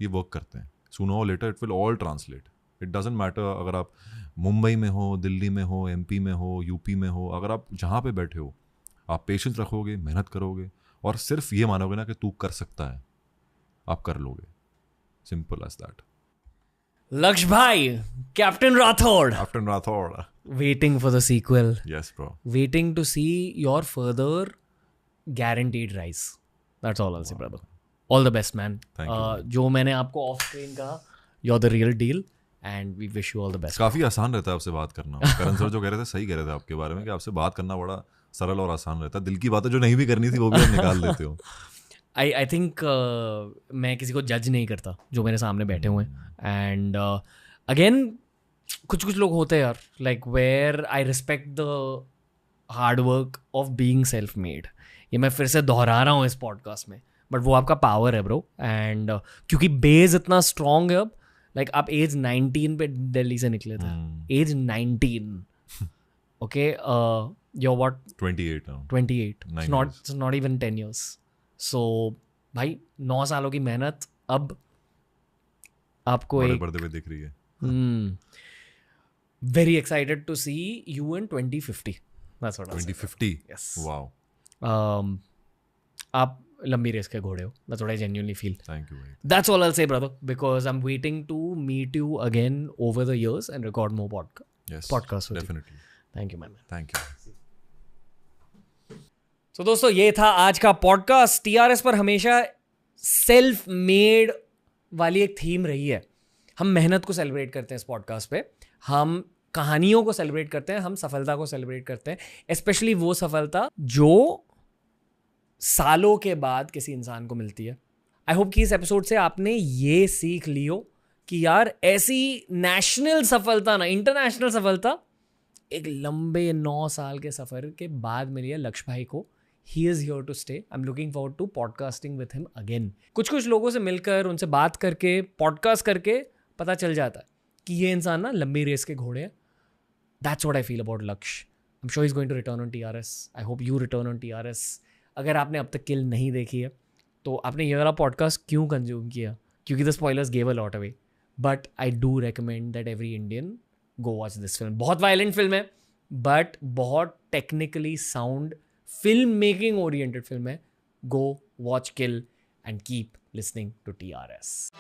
ये वर्क करते हैं, सूनर और later it will all translate. It doesn't matter अगर आप मुंबई में हो, दिल्ली में हो, MP में हो, UP में हो, अगर आप जहाँ पे बैठे हो आप पेशेंस रखोगे, मेहनत करोगे और सिर्फ ये मानोगे ना कि तू कर सकता है, आप कर लोगे। Simple as that. लक्ष्य भाई, captain Rathore, waiting for the sequel, Yes bro, waiting to see your further guaranteed rise. That's all I'll say brother. All the best man. Thank you. जो मैंने आपको ऑफ स्क्रीन कहा, you're the real deal and we wish you all the best. काफ़ी आसान रहता है आपसे बात करना। करण सर जो कह रहे थे सही कह रहे थे आपके बारे में कि आपसे बात करना बड़ा सरल और आसान रहता है, दिल की बातें जो नहीं भी करनी थी वो भी आप निकाल देते हो। I think मैं किसी को जज नहीं करता जो मेरे सामने बैठे हुए हैं, एंड अगेन कुछ लोग होते हैं यार, like where I respect the hard work of being self made. ये मैं फिर से दोहरा रहा हूँ इस पॉडकास्ट में, बट वो आपका पावर है ब्रो। एंड क्योंकि बेस इतना स्ट्रॉन्ग है अब, लाइक आप एज 19 पे दिल्ली से निकले थे, as 19, okay, you're what? 28 now. 28. It's not even 10 years. So भाई 9 सालों की मेहनत अब आपको बड़े एक पर्दे पे दिख रही है। Very excited to see you in 2050. That's what I'll say. 2050? Yes. Wow. आप लंबी रेस के घोड़े हो. That's what I genuinely feel. Thank you, भाई. That's all I'll say, brother, because I'm waiting to meet you again over the years and record more Yes, podcasts with definitely. you. Thank you, man. Thank you. So, दोस्तों ये था आज का podcast. TRS पर हमेशा self made वाली एक theme रही है. हम मेहनत को सेलिब्रेट करते हैं इस पॉडकास्ट पे, हम कहानियों को सेलिब्रेट करते हैं, हम सफलता को सेलिब्रेट करते हैं, स्पेशली वो सफलता जो सालों के बाद किसी इंसान को मिलती है. आई होप कि इस एपिसोड से आपने ये सीख लियो कि यार ऐसी नेशनल सफलता ना इंटरनेशनल सफलता एक लंबे 9 साल के सफ़र के बाद मिली है लक्ष्य भाई को. He is here to stay. I am looking forward to podcasting with him again. कुछ लोगों से मिलकर, उनसे बात करके, पॉडकास्ट करके पता चल जाता है कि ये इंसान ना लंबी रेस के घोड़े हैं. That's what I feel about Lakshya. I am sure he is going to return on TRS. I hope you return on TRS. अगर आपने अब तक किल नहीं देखी है तो आपने ये वाला पॉडकास्ट क्यों कंज्यूम किया? क्योंकि the spoilers gave a lot away. But I do recommend that every Indian go watch this film. बहुत वायलेंट फिल्म है बट बहुत technically sound film making oriented film है. Go watch Kill and keep listening to TRS.